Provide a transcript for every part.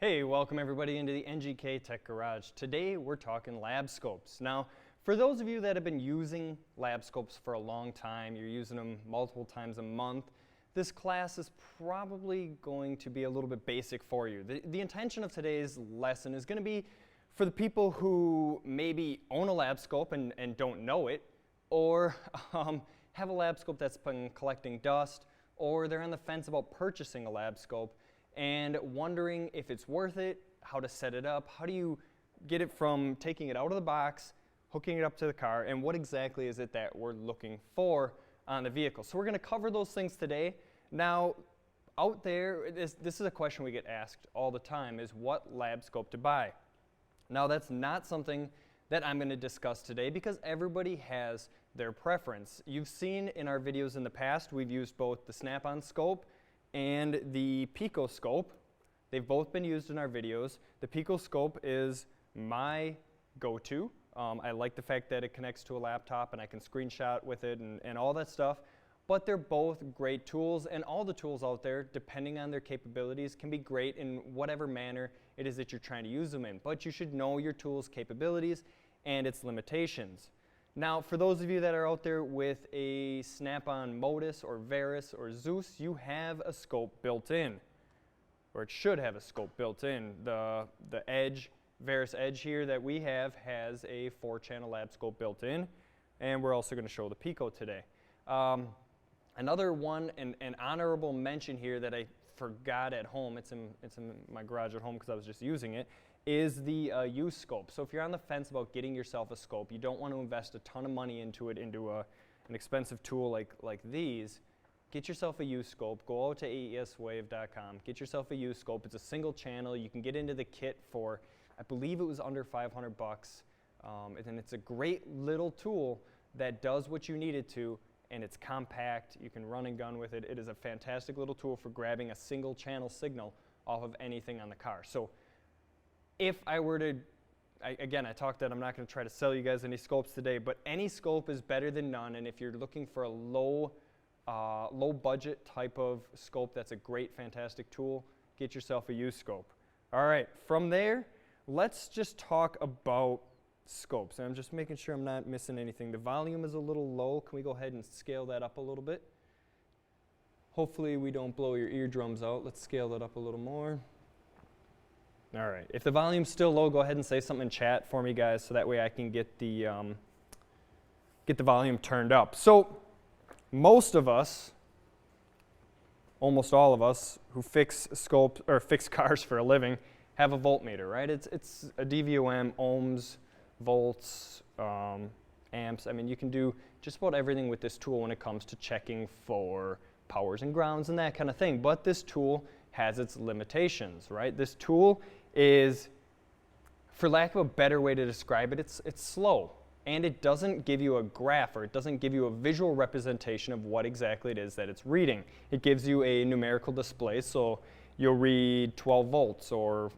Hey, welcome everybody into the NGK Tech Garage. Today we're talking lab scopes. Now, for those of you that have been using lab scopes for a long time, you're using them multiple times a month, this class is probably going to be a little bit basic for you. The intention of today's lesson is going to be for the people who maybe own a lab scope and don't know it, or have a lab scope that's been collecting dust, or they're on the fence about purchasing a lab scope and wondering if it's worth it, how to set it up, how do you get it from taking it out of the box, hooking it up to the car, and what exactly is it that we're looking for on the vehicle. So we're going to cover those things today. Now, out there, this is a question we get asked all the time, is what lab scope to buy. Now, that's not something that I'm going to discuss today because everybody has their preference. You've seen in our videos in the past, we've used both the snap-on scope and the PICO scope. They've both been used in our videos. The PICO scope is my go-to. I like the fact that it connects to a laptop and I can screenshot with it and all that stuff. But they're both great tools, and all the tools out there, depending on their capabilities, can be great in whatever manner it is that you're trying to use them in. But you should know your tool's capabilities and its limitations. Now, for those of you that are out there with a snap-on Modus or Varus or Zeus, you have a scope built in, or it should have a scope built in. The Varus Edge here that we have has a 4-channel lab scope built in, and we're also going to show the PICO today. Another one, an honorable mention here that I forgot at home, it's in my garage at home because I was just using it, is the U-scope. So if you're on the fence about getting yourself a scope, you don't want to invest a ton of money into it, into an expensive tool like these, get yourself a U-scope, go out to aeswave.com, get yourself a U-scope. It's a single channel. You can get into the kit for, I believe it was under 500 bucks. And it's a great little tool that does what you need it to, and it's compact. You can run and gun with it. It is a fantastic little tool for grabbing a single channel signal off of anything on the car. So if I were to, again, I talked that I'm not going to try to sell you guys any scopes today, but any scope is better than none, and if you're looking for a low budget type of scope, that's a great, fantastic tool. Get yourself a U-scope. All right, from there, let's just talk about scopes. And I'm just making sure I'm not missing anything. The volume is a little low. Can we go ahead and scale that up a little bit? Hopefully we don't blow your eardrums out. Let's scale that up a little more. All right, if the volume's still low, go ahead and say something in chat for me, guys, so that way I can get the volume turned up. So most of us, almost all of us, who fix scopes or fix cars for a living have a voltmeter, right? It's a DVOM, ohms, volts, amps. I mean, you can do just about everything with this tool when it comes to checking for powers and grounds and that kind of thing. But this tool has its limitations, right? This tool is, for lack of a better way to describe it, it's slow, and it doesn't give you a graph, or it doesn't give you a visual representation of what exactly it is that it's reading. It gives you a numerical display, so you'll read 12 volts or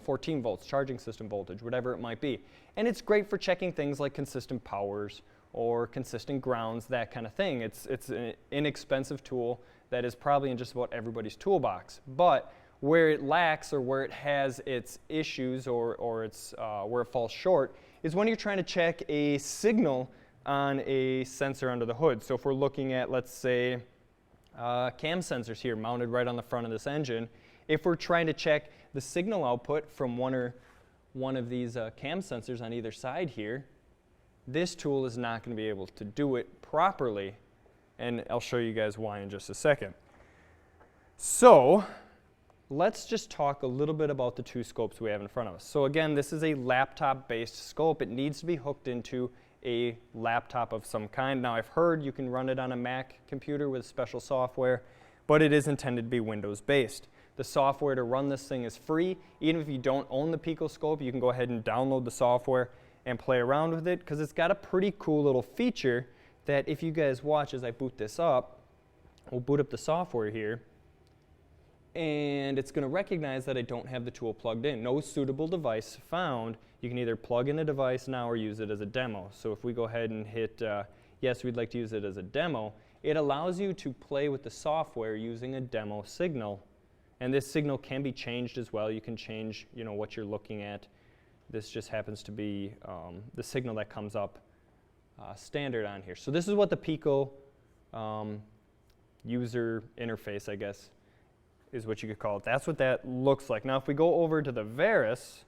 14 volts, charging system voltage, whatever it might be. And it's great for checking things like consistent powers or consistent grounds, that kind of thing. It's an inexpensive tool that is probably in just about everybody's toolbox. But where it lacks, or where it has its issues, or it's where it falls short, is when you're trying to check a signal on a sensor under the hood. So if we're looking at, let's say, cam sensors here mounted right on the front of this engine, if we're trying to check the signal output from one of these cam sensors on either side here, this tool is not going to be able to do it properly, and I'll show you guys why in just a second. So let's just talk a little bit about the two scopes we have in front of us. So again, this is a laptop-based scope. It needs to be hooked into a laptop of some kind. Now, I've heard you can run it on a Mac computer with special software, but it is intended to be Windows-based. The software to run this thing is free. Even if you don't own the PICO scope, you can go ahead and download the software and play around with it, because it's got a pretty cool little feature that if you guys watch as I boot this up, we'll boot up the software here, and it's going to recognize that I don't have the tool plugged in. No suitable device found. You can either plug in a device now or use it as a demo. So if we go ahead and hit yes, we'd like to use it as a demo, it allows you to play with the software using a demo signal And this signal can be changed as well. You can change, what you're looking at. This just happens to be the signal that comes up standard on here. So this is what the PICO user interface, I guess, is what you could call it. That's what that looks like. Now, if we go over to the Varus,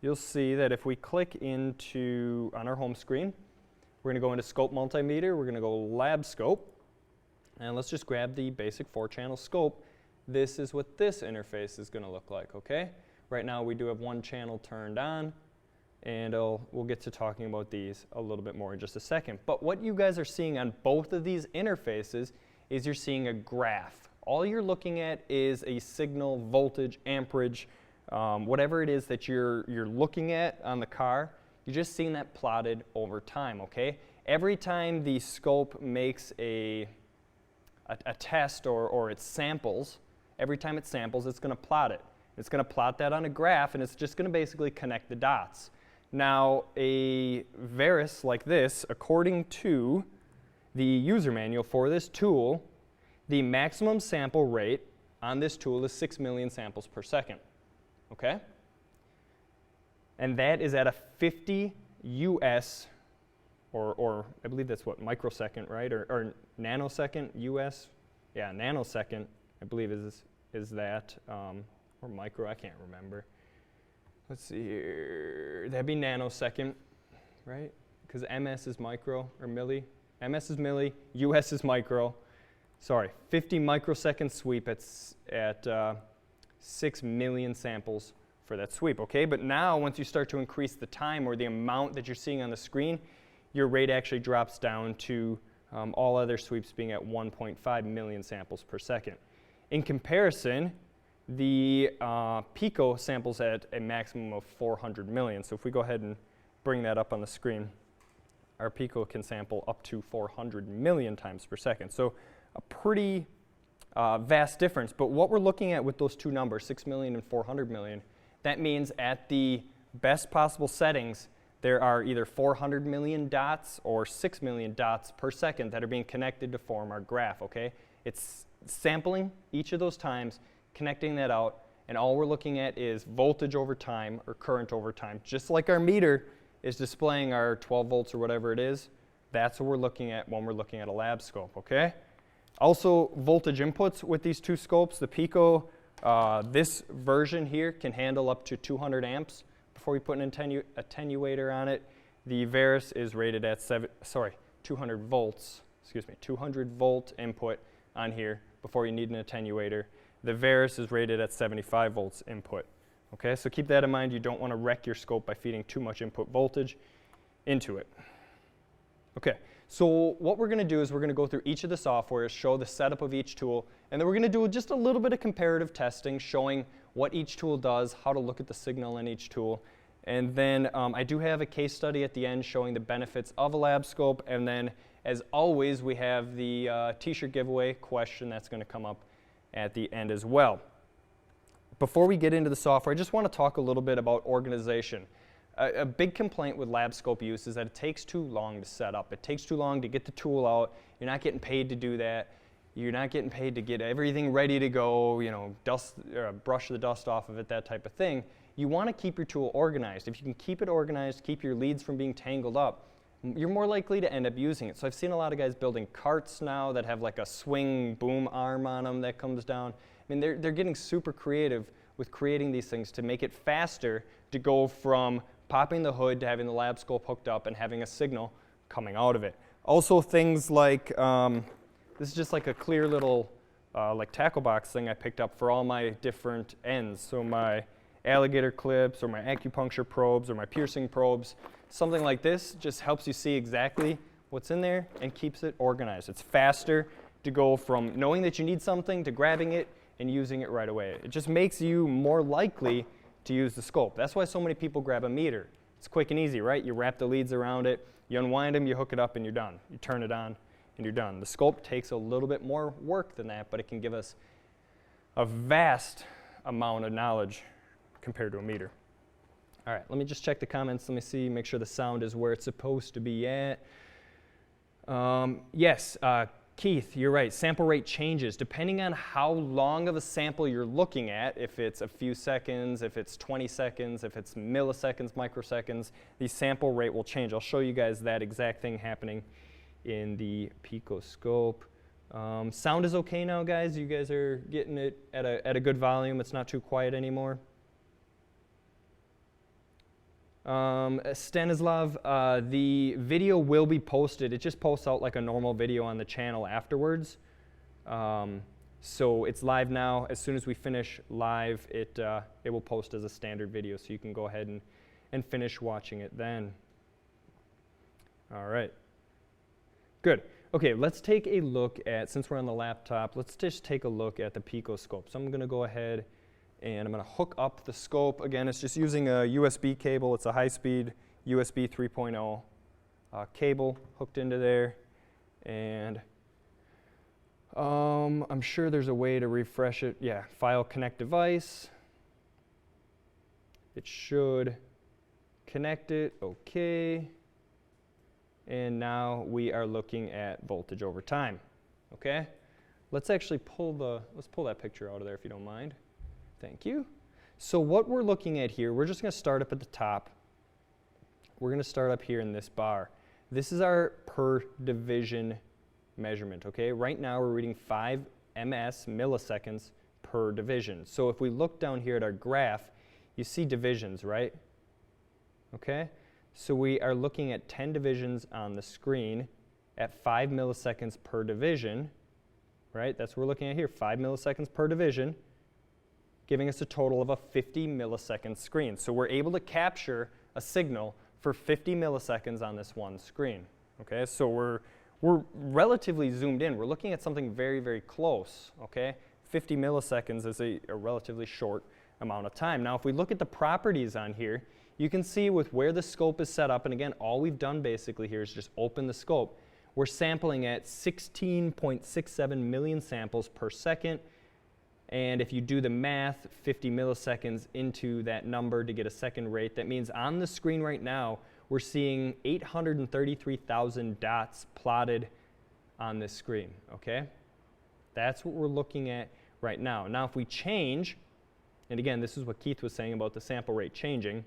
you'll see that if we click on our home screen, we're going to go into Scope Multimeter. We're going to go Lab Scope. And let's just grab the basic 4-channel scope. This is what this interface is going to look like, okay? Right now, we do have one channel turned on. And we'll get to talking about these a little bit more in just a second. But what you guys are seeing on both of these interfaces is you're seeing a graph. All you're looking at is a signal, voltage, amperage, whatever it is that you're looking at on the car. You're just seeing that plotted over time, okay? Every time the scope makes a test or it samples, every time it samples, it's going to plot it. It's going to plot that on a graph, and it's just going to basically connect the dots. Now, a Varus like this, according to the user manual for this tool, the maximum sample rate on this tool is 6 million samples per second, okay? And that is at a 50 US, or I believe that's what, microsecond, right? Or nanosecond US? Yeah, nanosecond, I believe is that, or micro, I can't remember. Let's see here, that'd be nanosecond, right? Because MS is micro, or milli. MS is milli, US is micro. Sorry, 50 microsecond sweep at 6 million samples for that sweep, okay? But now, once you start to increase the time or the amount that you're seeing on the screen, your rate actually drops down to all other sweeps being at 1.5 million samples per second. In comparison, the PICO samples at a maximum of 400 million. So if we go ahead and bring that up on the screen, our PICO can sample up to 400 million times per second. So a pretty vast difference. But what we're looking at with those two numbers, 6 million and 400 million, that means at the best possible settings, there are either 400 million dots or 6 million dots per second that are being connected to form our graph, okay? It's sampling each of those times, connecting that out, and all we're looking at is voltage over time or current over time. Just like our meter is displaying our 12 volts or whatever it is, that's what we're looking at when we're looking at a lab scope, okay? Also, voltage inputs with these two scopes. The PICO, this version here can handle up to 200 amps before we put an attenuator on it. The Varus is rated at 200 volts, 200 volt input on here before you need an attenuator. The Varus is rated at 75 volts input. Okay, so keep that in mind. You don't want to wreck your scope by feeding too much input voltage into it. Okay, so what we're going to do is we're going to go through each of the softwares, show the setup of each tool, and then we're going to do just a little bit of comparative testing, showing what each tool does, how to look at the signal in each tool. And then I do have a case study at the end showing the benefits of a lab scope, and then as always we have the t-shirt giveaway question that's going to come up at the end as well. Before we get into the software, I just want to talk a little bit about organization. A big complaint with lab scope use is that it takes too long to set up. It takes too long to get the tool out. You're not getting paid to do that. You're not getting paid to get everything ready to go, brush the dust off of it, that type of thing. You want to keep your tool organized. If you can keep it organized, keep your leads from being tangled up, you're more likely to end up using it. So I've seen a lot of guys building carts now that have like a swing boom arm on them that comes down. I mean, they're getting super creative with creating these things to make it faster to go from popping the hood to having the lab scope hooked up and having a signal coming out of it. Also things like, this is just like a clear little like tackle box thing I picked up for all my different ends. So my alligator clips or my acupuncture probes or my piercing probes. Something like this just helps you see exactly what's in there and keeps it organized. It's faster to go from knowing that you need something to grabbing it and using it right away. It just makes you more likely to use the scope. That's why so many people grab a meter. It's quick and easy, right? You wrap the leads around it, you unwind them, you hook it up, and you're done. You turn it on, and you're done. The scope takes a little bit more work than that, but it can give us a vast amount of knowledge compared to a meter. All right, let me just check the comments. Let me see, make sure the sound is where it's supposed to be at. Yes, Keith, you're right. Sample rate changes depending on how long of a sample you're looking at. If it's a few seconds, if it's 20 seconds, if it's milliseconds, microseconds, the sample rate will change. I'll show you guys that exact thing happening in the PICO scope. Sound is okay now, guys? You guys are getting it at a good volume. It's not too quiet anymore. Stanislav, the video will be posted. It just posts out like a normal video on the channel afterwards. So it's live now. As soon as we finish live, it will post as a standard video, so you can go ahead and finish watching it then. All right. Good. Okay, let's take a look at, since we're on the laptop, let's just take a look at the PICO scope. So I'm going to go ahead and I'm going to hook up the scope. Again, it's just using a USB cable. It's a high-speed USB 3.0 cable hooked into there. And I'm sure there's a way to refresh it. Yeah, file connect device. It should connect it. Okay. And now we are looking at voltage over time. Okay? Let's actually pull that picture out of there if you don't mind. Thank you. So what we're looking at here, we're just going to start up at the top. We're going to start up here in this bar. This is our per division measurement, okay? Right now we're reading 5 ms, milliseconds, per division. So if we look down here at our graph, you see divisions, right? Okay? So we are looking at 10 divisions on the screen at 5 milliseconds per division, right? That's what we're looking at here, 5 milliseconds per division, giving us a total of a 50 millisecond screen. So we're able to capture a signal for 50 milliseconds on this one screen. Okay, so we're relatively zoomed in. We're looking at something very, very close. Okay, 50 milliseconds is a relatively short amount of time. Now, if we look at the properties on here, you can see with where the scope is set up, and again, all we've done basically here is just open the scope. We're sampling at 16.67 million samples per second. And if you do the math, 50 milliseconds into that number to get a second rate, that means on the screen right now, we're seeing 833,000 dots plotted on this screen, okay? That's what we're looking at right now. Now, if we change, and again, this is what Keith was saying about the sample rate changing,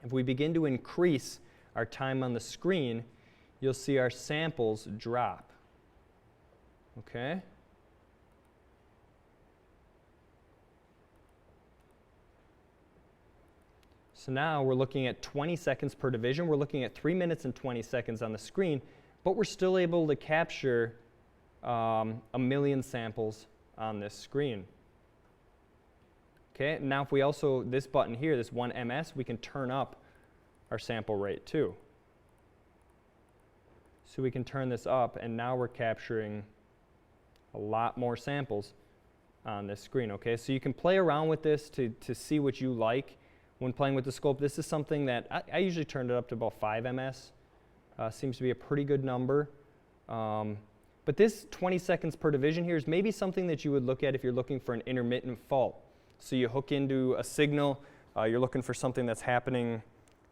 if we begin to increase our time on the screen, you'll see our samples drop, okay? So now we're looking at 20 seconds per division. We're looking at 3 minutes and 20 seconds on the screen, but we're still able to capture 1 million samples on this screen. Okay, now if we also, this button here, this 1 ms, we can turn up our sample rate too. So we can turn this up, and now we're capturing a lot more samples on this screen. Okay, so you can play around with this to see what you like when playing with the scope. This is something that I usually turned it up to about 5 ms. Seems to be a pretty good number. But this 20 seconds per division here is maybe something that you would look at if you're looking for an intermittent fault. So you hook into a signal, you're looking for something that's happening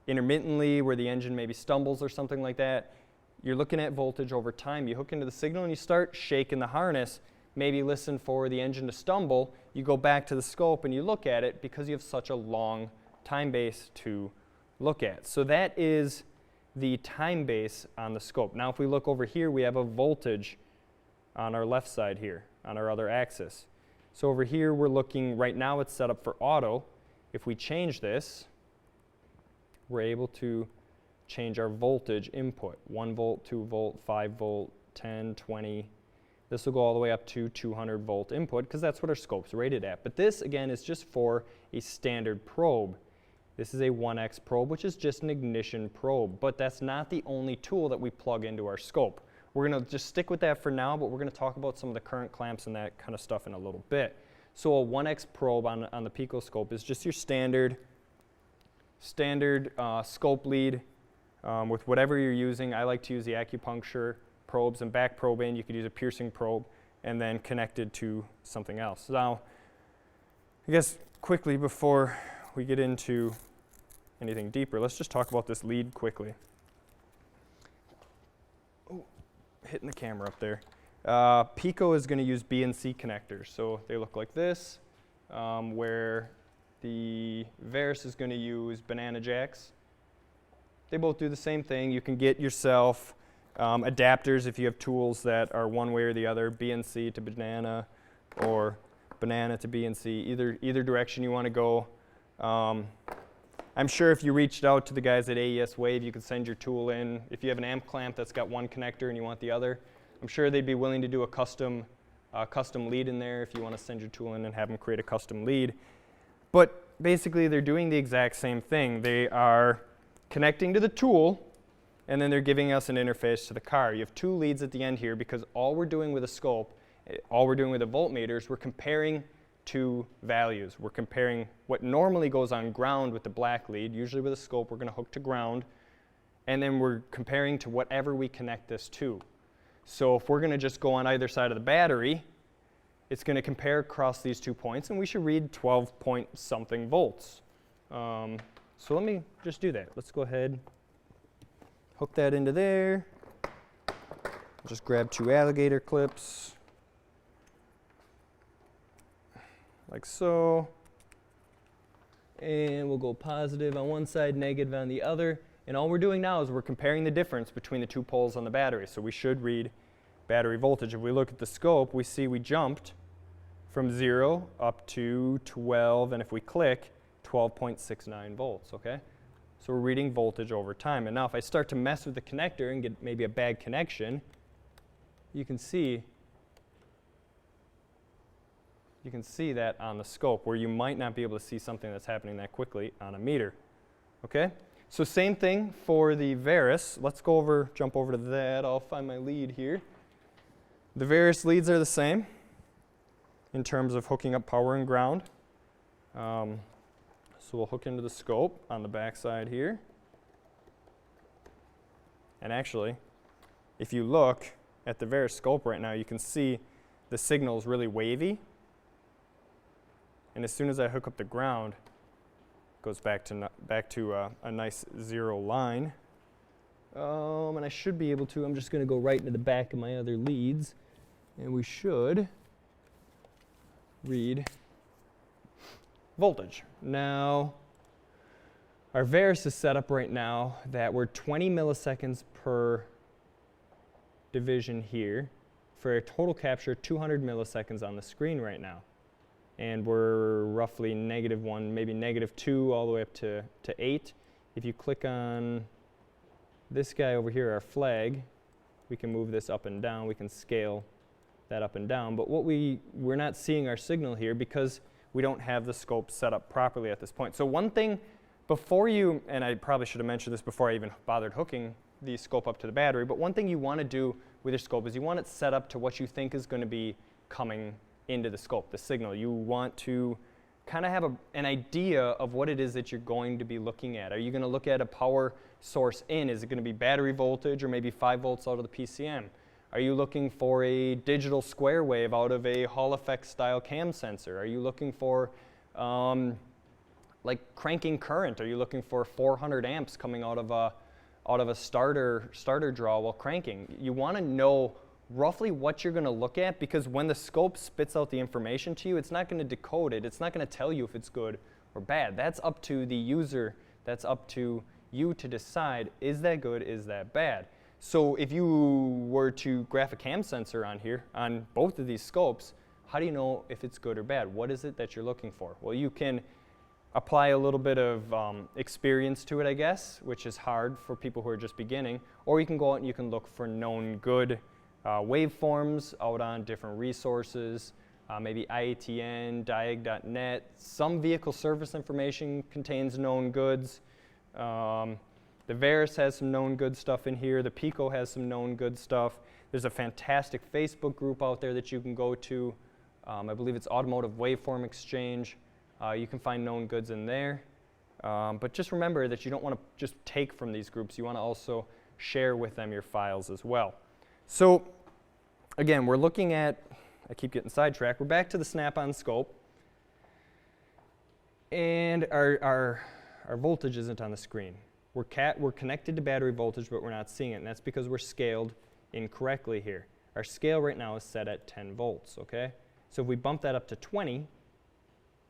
intermittently where the engine maybe stumbles or something like that. You're looking at voltage over time. You hook into the signal and you start shaking the harness, maybe listen for the engine to stumble. You go back to the scope and you look at it because you have such a long time base to look at. So that is the time base on the scope. Now if we look over here, we have a voltage on our left side here, on our other axis. So over here we're looking, right now it's set up for auto. If we change this, we're able to change our voltage input. 1 volt, 2 volt, 5 volt, 10, 20. This will go all the way up to 200 volt input because that's what our scope's rated at. But this again is just for a standard probe. This is a 1X probe, which is just an ignition probe, but that's not the only tool that we plug into our scope. We're going to just stick with that for now, but we're going to talk about some of the current clamps and that kind of stuff in a little bit. So a 1X probe on the PICO scope is just your standard scope lead with whatever you're using. I like to use the acupuncture probes and back probe in. You could use a piercing probe and then connected to something else. Now, I guess quickly before we get into anything deeper, let's just talk about this lead quickly. Oh, hitting the camera up there. PICO is going to use B and C connectors. So they look like this, where the Veris is going to use banana jacks. They both do the same thing. You can get yourself adapters if you have tools that are one way or the other, B and C to banana, or banana to B and C, either direction you want to go. I'm sure if you reached out to the guys at AES Wave, you could send your tool in. If you have an amp clamp that's got one connector and you want the other, I'm sure they'd be willing to do a custom lead in there if you want to send your tool in and have them create a custom lead. But basically, they're doing the exact same thing. They are connecting to the tool, and then they're giving us an interface to the car. You have two leads at the end here because all we're doing with a scope, all we're doing with a voltmeter is we're comparing two values. We're comparing what normally goes on ground with the black lead. Usually with a scope, we're going to hook to ground, and then we're comparing to whatever we connect this to. So if we're going to just go on either side of the battery, it's going to compare across these 2 points, and we should read 12 point something volts. So let me just do that. Let's go ahead, hook that into there. Just grab 2 alligator clips, like so. And we'll go positive on one side, negative on the other. And all we're doing now is we're comparing the difference between the 2 poles on the battery. So we should read battery voltage. If we look at the scope, we see we jumped from 0 up to 12, and if we click, 12.69 volts, okay? So we're reading voltage over time. And now if I start to mess with the connector and get maybe a bad connection, you can see that on the scope, where you might not be able to see something that's happening that quickly on a meter, okay? So same thing for the Veris. Let's jump over to that. I'll find my lead here. The Veris leads are the same in terms of hooking up power and ground. So we'll hook into the scope on the back side here. And actually, if you look at the Veris scope right now, you can see the signal is really wavy. And as soon as I hook up the ground, it goes back to a nice 0 line. And I should be able to, I'm just going to go right into the back of my other leads, and we should read voltage. Now, our Veris is set up right now that we're 20 milliseconds per division here for a total capture 200 milliseconds on the screen right now. And we're roughly -1, maybe -2, all the way up to 8. If you click on this guy over here, our flag, we can move this up and down. We can scale that up and down. But we're not seeing our signal here because we don't have the scope set up properly at this point. So one thing before you, and I probably should have mentioned this before I even bothered hooking the scope up to the battery, but one thing you want to do with your scope is you want it set up to what you think is going to be coming into the scope, the signal. You want to kind of have an idea of what it is that you're going to be looking at. Are you going to look at a power source in? Is it going to be battery voltage or maybe 5 volts out of the PCM? Are you looking for a digital square wave out of a Hall effect style cam sensor? Are you looking for like cranking current? Are you looking for 400 amps coming out of a starter draw while cranking? You want to know roughly what you're going to look at, because when the scope spits out the information to you, it's not going to decode it. It's not going to tell you if it's good or bad. That's up to the user. That's up to you to decide, is that good, is that bad? So if you were to graph a cam sensor on here, on both of these scopes, how do you know if it's good or bad? What is it that you're looking for? Well, you can apply a little bit of experience to it, I guess, which is hard for people who are just beginning, or you can go out and you can look for known good waveforms out on different resources, maybe IATN, diag.net. Some vehicle service information contains known goods. The Veris has some known good stuff in here. The PICO has some known good stuff. There's a fantastic Facebook group out there that you can go to. I believe it's Automotive Waveform Exchange. You can find known goods in there. But just remember that you don't want to just take from these groups. You want to also share with them your files as well. So again, we're looking at, I keep getting sidetracked, we're back to the snap-on scope. And our voltage isn't on the screen. We're connected to battery voltage, but we're not seeing it, and that's because we're scaled incorrectly here. Our scale right now is set at 10 volts, okay? So if we bump that up to 20,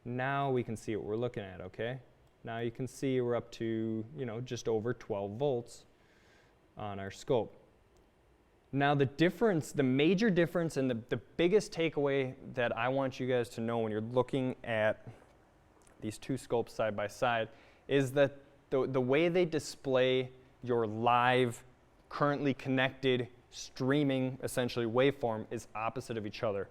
now we can see what we're looking at, okay? Now you can see we're up to, you know, just over 12 volts on our scope. Now the difference, the major difference and the biggest takeaway that I want you guys to know when you're looking at these two scopes side by side is that the way they display your live, currently connected, streaming, essentially, waveform is opposite of each other.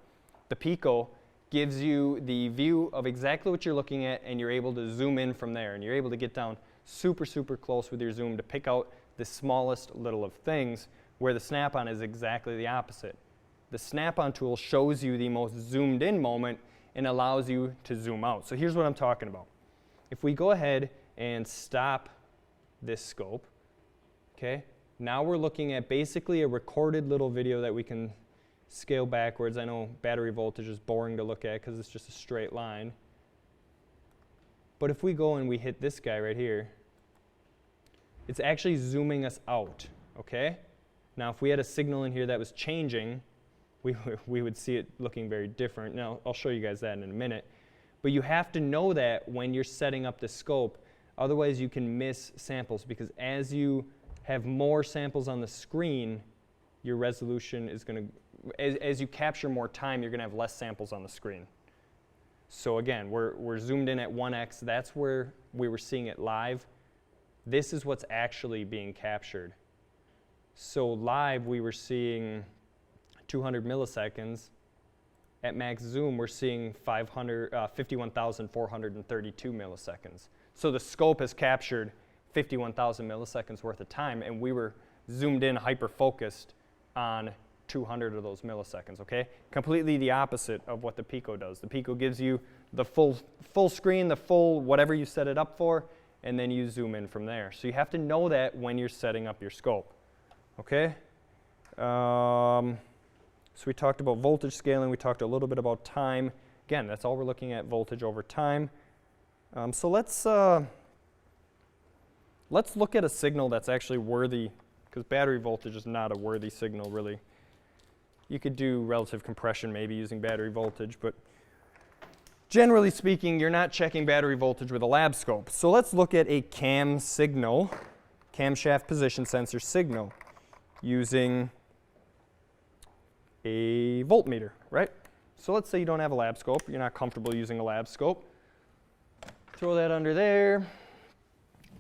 The PICO gives you the view of exactly what you're looking at, and you're able to zoom in from there, and you're able to get down super, super close with your zoom to pick out the smallest little of things, where the snap-on is exactly the opposite. The snap-on tool shows you the most zoomed in moment and allows you to zoom out. So here's what I'm talking about. If we go ahead and stop this scope, okay, now we're looking at basically a recorded little video that we can scale backwards. I know battery voltage is boring to look at because it's just a straight line. But if we go and we hit this guy right here, it's actually zooming us out, okay? Now if we had a signal in here that was changing, we would see it looking very different. Now I'll show you guys that in a minute. But you have to know that when you're setting up the scope, otherwise you can miss samples, because as you have more samples on the screen, your resolution is going to, as you capture more time, you're going to have less samples on the screen. So again, we're zoomed in at 1x. That's where we were seeing it live. This is what's actually being captured. So live, we were seeing 200 milliseconds. At max zoom, we're seeing 51,432 milliseconds. So the scope has captured 51,000 milliseconds worth of time, and we were zoomed in, hyper-focused on 200 of those milliseconds, okay? Completely the opposite of what the PICO does. The PICO gives you the full screen, the full whatever you set it up for, and then you zoom in from there. So you have to know that when you're setting up your scope, okay? So we talked about voltage scaling. We talked a little bit about time. Again, that's all we're looking at, voltage over time. So let's look at a signal that's actually worthy, because battery voltage is not a worthy signal, really. You could do relative compression maybe using battery voltage, but generally speaking, you're not checking battery voltage with a lab scope. So let's look at a cam signal, camshaft position sensor signal, using a voltmeter, right? So let's say you don't have a lab scope, you're not comfortable using a lab scope. Throw that under there.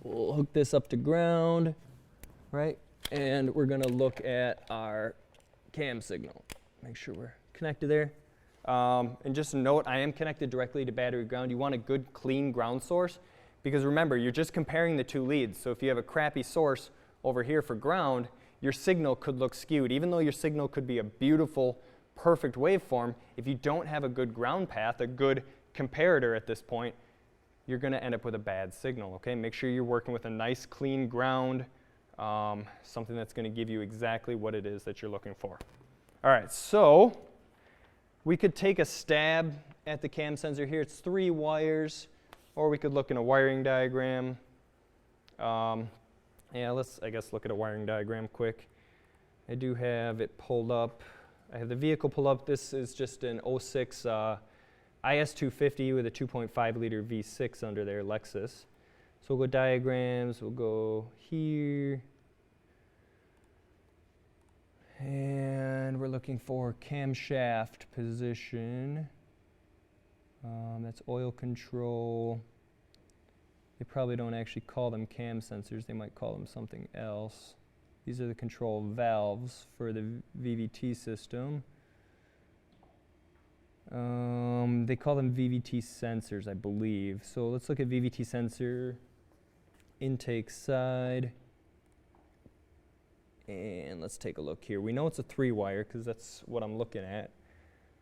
We'll hook this up to ground, right? And we're going to look at our cam signal. Make sure we're connected there. And just a note, I am connected directly to battery ground. You want a good, clean ground source, because remember, you're just comparing the two leads. So if you have a crappy source over here for ground, your signal could look skewed. Even though your signal could be a beautiful, perfect waveform, if you don't have a good ground path, a good comparator at this point, you're going to end up with a bad signal, okay? Make sure you're working with a nice, clean ground, something that's going to give you exactly what it is that you're looking for. All right, so we could take a stab at the cam sensor here. It's 3 wires, or we could look in a wiring diagram. Yeah, let's, I guess, look at a wiring diagram quick. I do have it pulled up. I have the vehicle pulled up. This is just an 06 IS250 with a 2.5 liter V6 under there, Lexus. So we'll go diagrams. We'll go here. And we're looking for camshaft position. That's oil control. They probably don't actually call them cam sensors. They might call them something else. These are the control valves for the VVT system. They call them VVT sensors, I believe. So let's look at VVT sensor, intake side. And let's take a look here. We know it's a 3-wire because that's what I'm looking at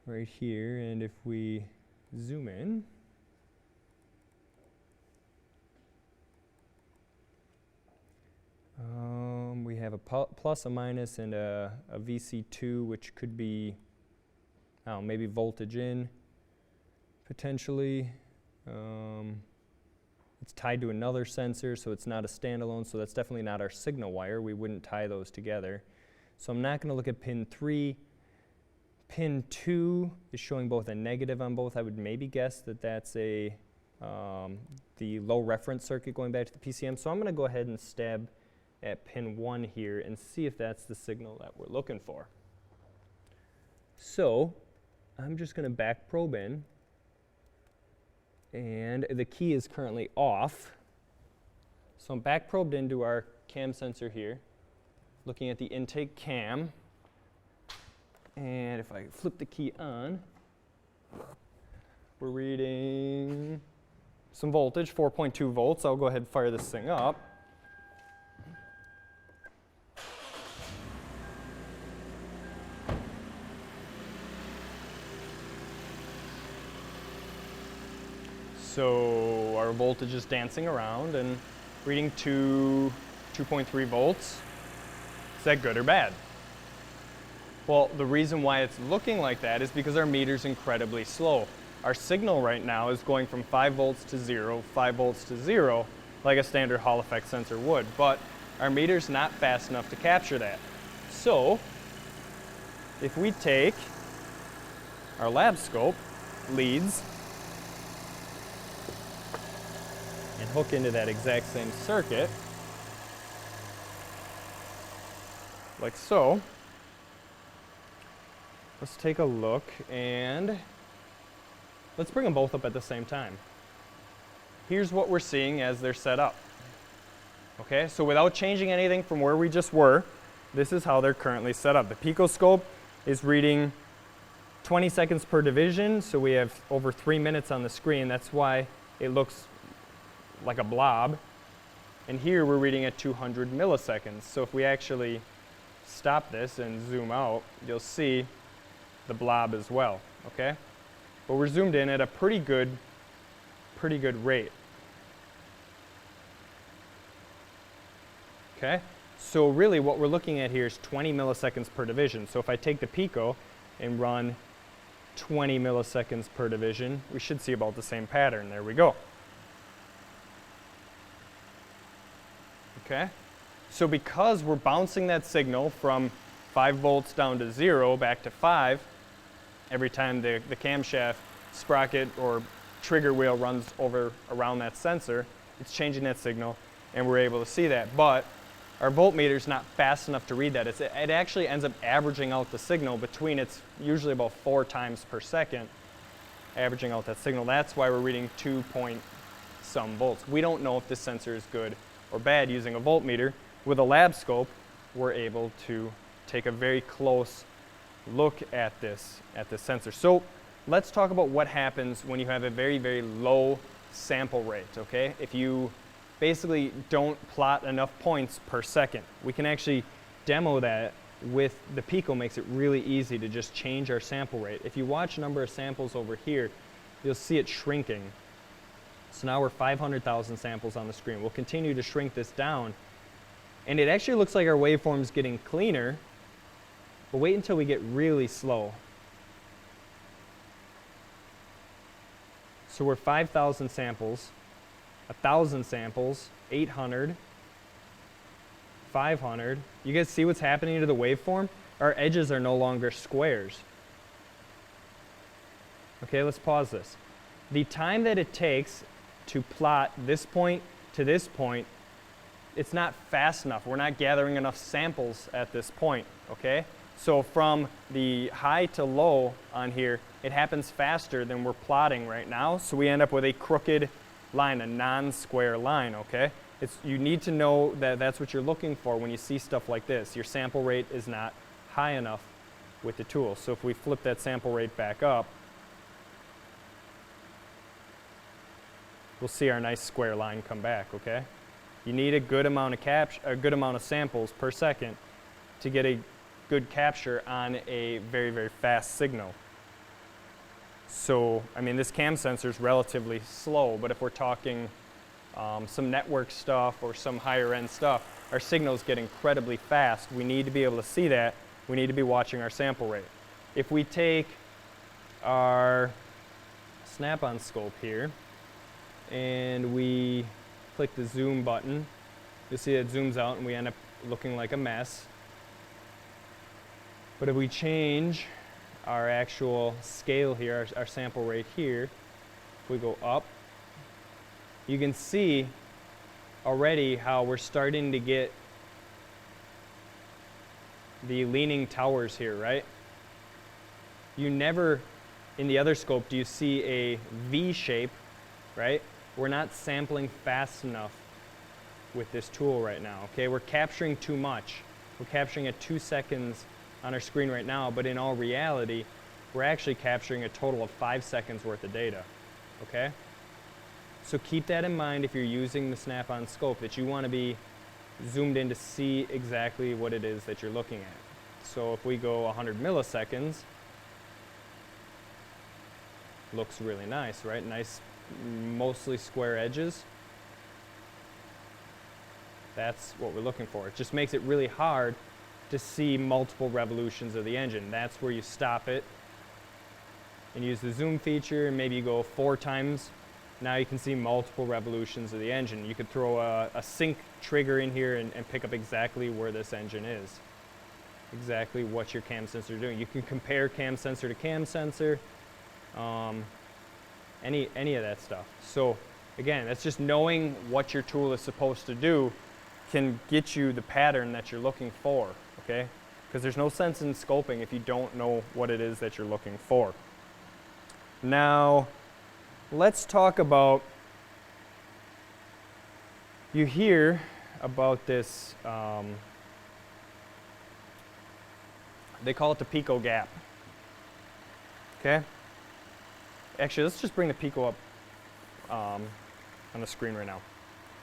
right here. And if we zoom in, we have a plus, a minus, and a VC2, which could be, I don't know, maybe voltage in, potentially. It's tied to another sensor, so it's not a standalone, so that's definitely not our signal wire. We wouldn't tie those together. So I'm not going to look at pin 3. Pin 2 is showing both a negative on both. I would maybe guess that that's the low reference circuit going back to the PCM. So I'm going to go ahead and stab at pin 1 here and see if that's the signal that we're looking for. So I'm just going to back probe in, and the key is currently off. So I'm back probed into our cam sensor here, looking at the intake cam. And if I flip the key on, we're reading some voltage, 4.2 volts. I'll go ahead and fire this thing up. So our voltage is dancing around and reading 2.3 volts. Is that good or bad? Well, the reason why it's looking like that is because our meter's incredibly slow. Our signal right now is going from 5 volts to 0, 5 volts to 0, like a standard Hall effect sensor would, but our meter's not fast enough to capture that. So, if we take our labscope leads and hook into that exact same circuit, like so, let's take a look and let's bring them both up at the same time. Here's what we're seeing as they're set up. Okay, so without changing anything from where we just were, this is how they're currently set up. The PICO scope is reading 20 seconds per division, so we have over 3 minutes on the screen. That's why it looks like a blob. And here we're reading at 200 milliseconds. So if we actually stop this and zoom out, you'll see the blob as well, okay? But we're zoomed in at a pretty good rate. Okay? So really what we're looking at here is 20 milliseconds per division. So if I take the PICO and run 20 milliseconds per division, we should see about the same pattern. There we go. Okay? So because we're bouncing that signal from 5 volts down to 0 back to 5, every time the camshaft sprocket or trigger wheel runs around that sensor, it's changing that signal, and we're able to see that. But our voltmeter's not fast enough to read that. It actually ends up averaging out the signal between, it's usually about 4 times per second, averaging out that signal. That's why we're reading 2-point-some volts. We don't know if this sensor is good or bad using a voltmeter. With a labscope, we're able to take a very close look at this sensor. So let's talk about what happens when you have a very, very low sample rate, okay? If you basically don't plot enough points per second. We can actually demo that with the PICO. Makes it really easy to just change our sample rate. If you watch a number of samples over here, you'll see it shrinking. So now we're 500,000 samples on the screen. We'll continue to shrink this down, and it actually looks like our waveform's getting cleaner, but wait until we get really slow. So we're 5,000 samples, 1,000 samples, 800, 500. You guys see what's happening to the waveform? Our edges are no longer squares. Okay, let's pause this. The time that it takes to plot this point to this point, it's not fast enough. We're not gathering enough samples at this point, okay? So from the high to low on here, it happens faster than we're plotting right now, so we end up with a crooked line, a non-square line, okay? You need to know that that's what you're looking for when you see stuff like this. Your sample rate is not high enough with the tool. So if we flip that sample rate back up, we'll see our nice square line come back, okay? You need a good amount of samples per second to get a good capture on a very, very fast signal. So, I mean, this cam sensor is relatively slow, but if we're talking some network stuff or some higher end stuff, our signals get incredibly fast. We need to be able to see that. We need to be watching our sample rate. If we take our snap-on scope here and we click the zoom button, you'll see it zooms out and we end up looking like a mess. But if we change our actual scale here, our sample right here, if we go up, you can see already how we're starting to get the leaning towers here, right? You never, in the other scope, do you see a V shape, right? We're not sampling fast enough with this tool right now, okay? We're capturing too much. We're capturing at 2 seconds on our screen right now, but in all reality, we're actually capturing a total of 5 seconds worth of data, okay? So keep that in mind if you're using the snap-on scope, that you want to be zoomed in to see exactly what it is that you're looking at. So if we go 100 milliseconds, looks really nice, right? Nice, mostly square edges. That's what we're looking for. It just makes it really hard to see multiple revolutions of the engine. That's where you stop it and use the zoom feature, and maybe you go 4 times. Now you can see multiple revolutions of the engine. You could throw a sync trigger in here and pick up exactly where this engine is, exactly what your cam sensor is doing. You can compare cam sensor to cam sensor, any of that stuff. So again, that's just knowing what your tool is supposed to do can get you the pattern that you're looking for, okay? Because there's no sense in scoping if you don't know what it is that you're looking for. Now, let's talk about, you hear about this, they call it the PICO gap, okay? Actually, let's just bring the PICO up on the screen right now.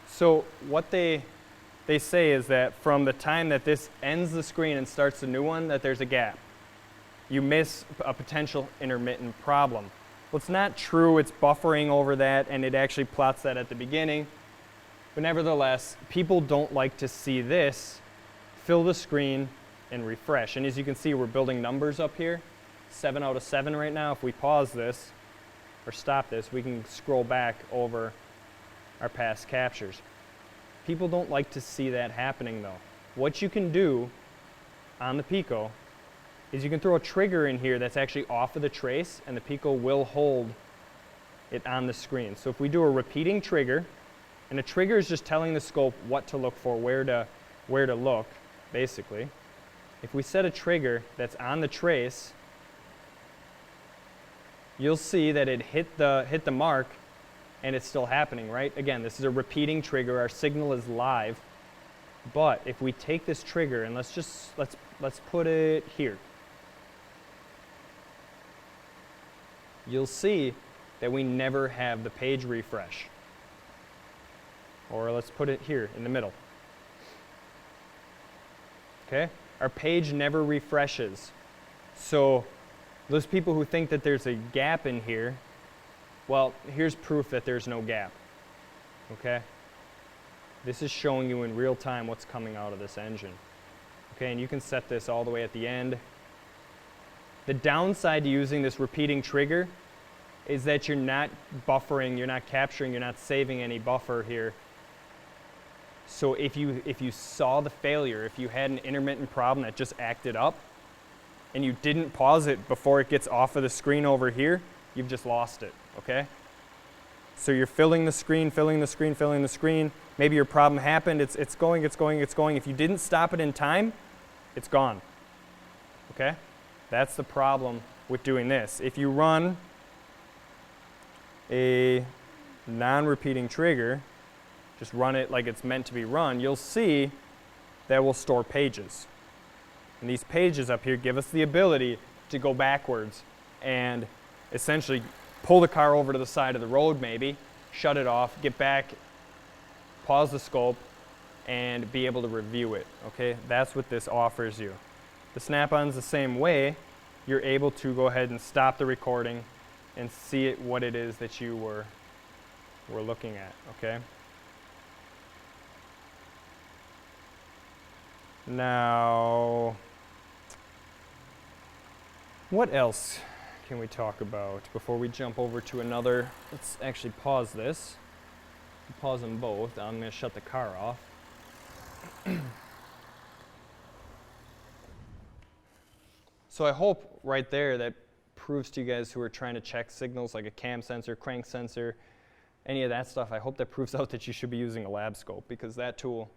So what they say is that from the time that this ends the screen and starts a new one, that there's a gap. You miss a potential intermittent problem. Well, it's not true. It's buffering over that, and it actually plots that at the beginning. But nevertheless, people don't like to see this fill the screen and refresh. And as you can see, we're building numbers up here. 7 out of 7 right now. If we pause this or stop this, we can scroll back over our past captures. People don't like to see that happening though. What you can do on the PICO is you can throw a trigger in here that's actually off of the trace, and the PICO will hold it on the screen. So if we do a repeating trigger, and a trigger is just telling the scope what to look for, where to look, basically. If we set a trigger that's on the trace, you'll see that it hit the mark, and it's still happening, right? Again, this is a repeating trigger. Our signal is live. But if we take this trigger and let's put it here, you'll see that we never have the page refresh. Or let's put it here in the middle. Okay? Our page never refreshes. So those people who think that there's a gap in here, well, here's proof that there's no gap. Okay? This is showing you in real time what's coming out of this engine. Okay, and you can set this all the way at the end. The downside to using this repeating trigger is that you're not buffering, you're not capturing, you're not saving any buffer here. So if you saw the failure, if you had an intermittent problem that just acted up, and you didn't pause it before it gets off of the screen over here, you've just lost it, okay? So you're filling the screen, filling the screen, filling the screen. Maybe your problem happened, it's going. If you didn't stop it in time, it's gone, okay? That's the problem with doing this. If you run a non-repeating trigger, just run it like it's meant to be run, you'll see that will store pages. And these pages up here give us the ability to go backwards and essentially pull the car over to the side of the road maybe, shut it off, get back, pause the scope, and be able to review it, okay? That's what this offers you. The snap-on's the same way. You're able to go ahead and stop the recording and see it, what it is that you were looking at, okay? Now, what else can we talk about before we jump over to another? Let's actually pause this. Pause them both. I'm going to shut the car off. So I hope right there that proves to you guys who are trying to check signals like a cam sensor, crank sensor, any of that stuff, I hope that proves out that you should be using a lab scope, because that tool,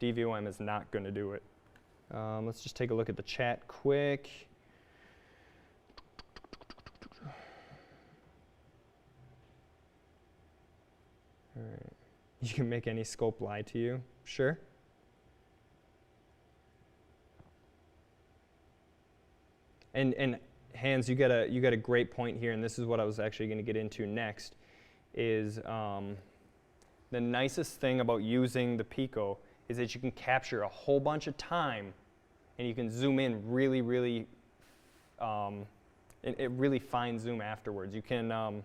DVOM, is not going to do it. Let's just take a look at the chat quick. All right. You can make any scope lie to you. Sure. And Hans, you got a great point here, and this is what I was actually going to get into next. Is the nicest thing about using the PICO is that you can capture a whole bunch of time, and you can zoom in really, really, really fine zoom afterwards. You can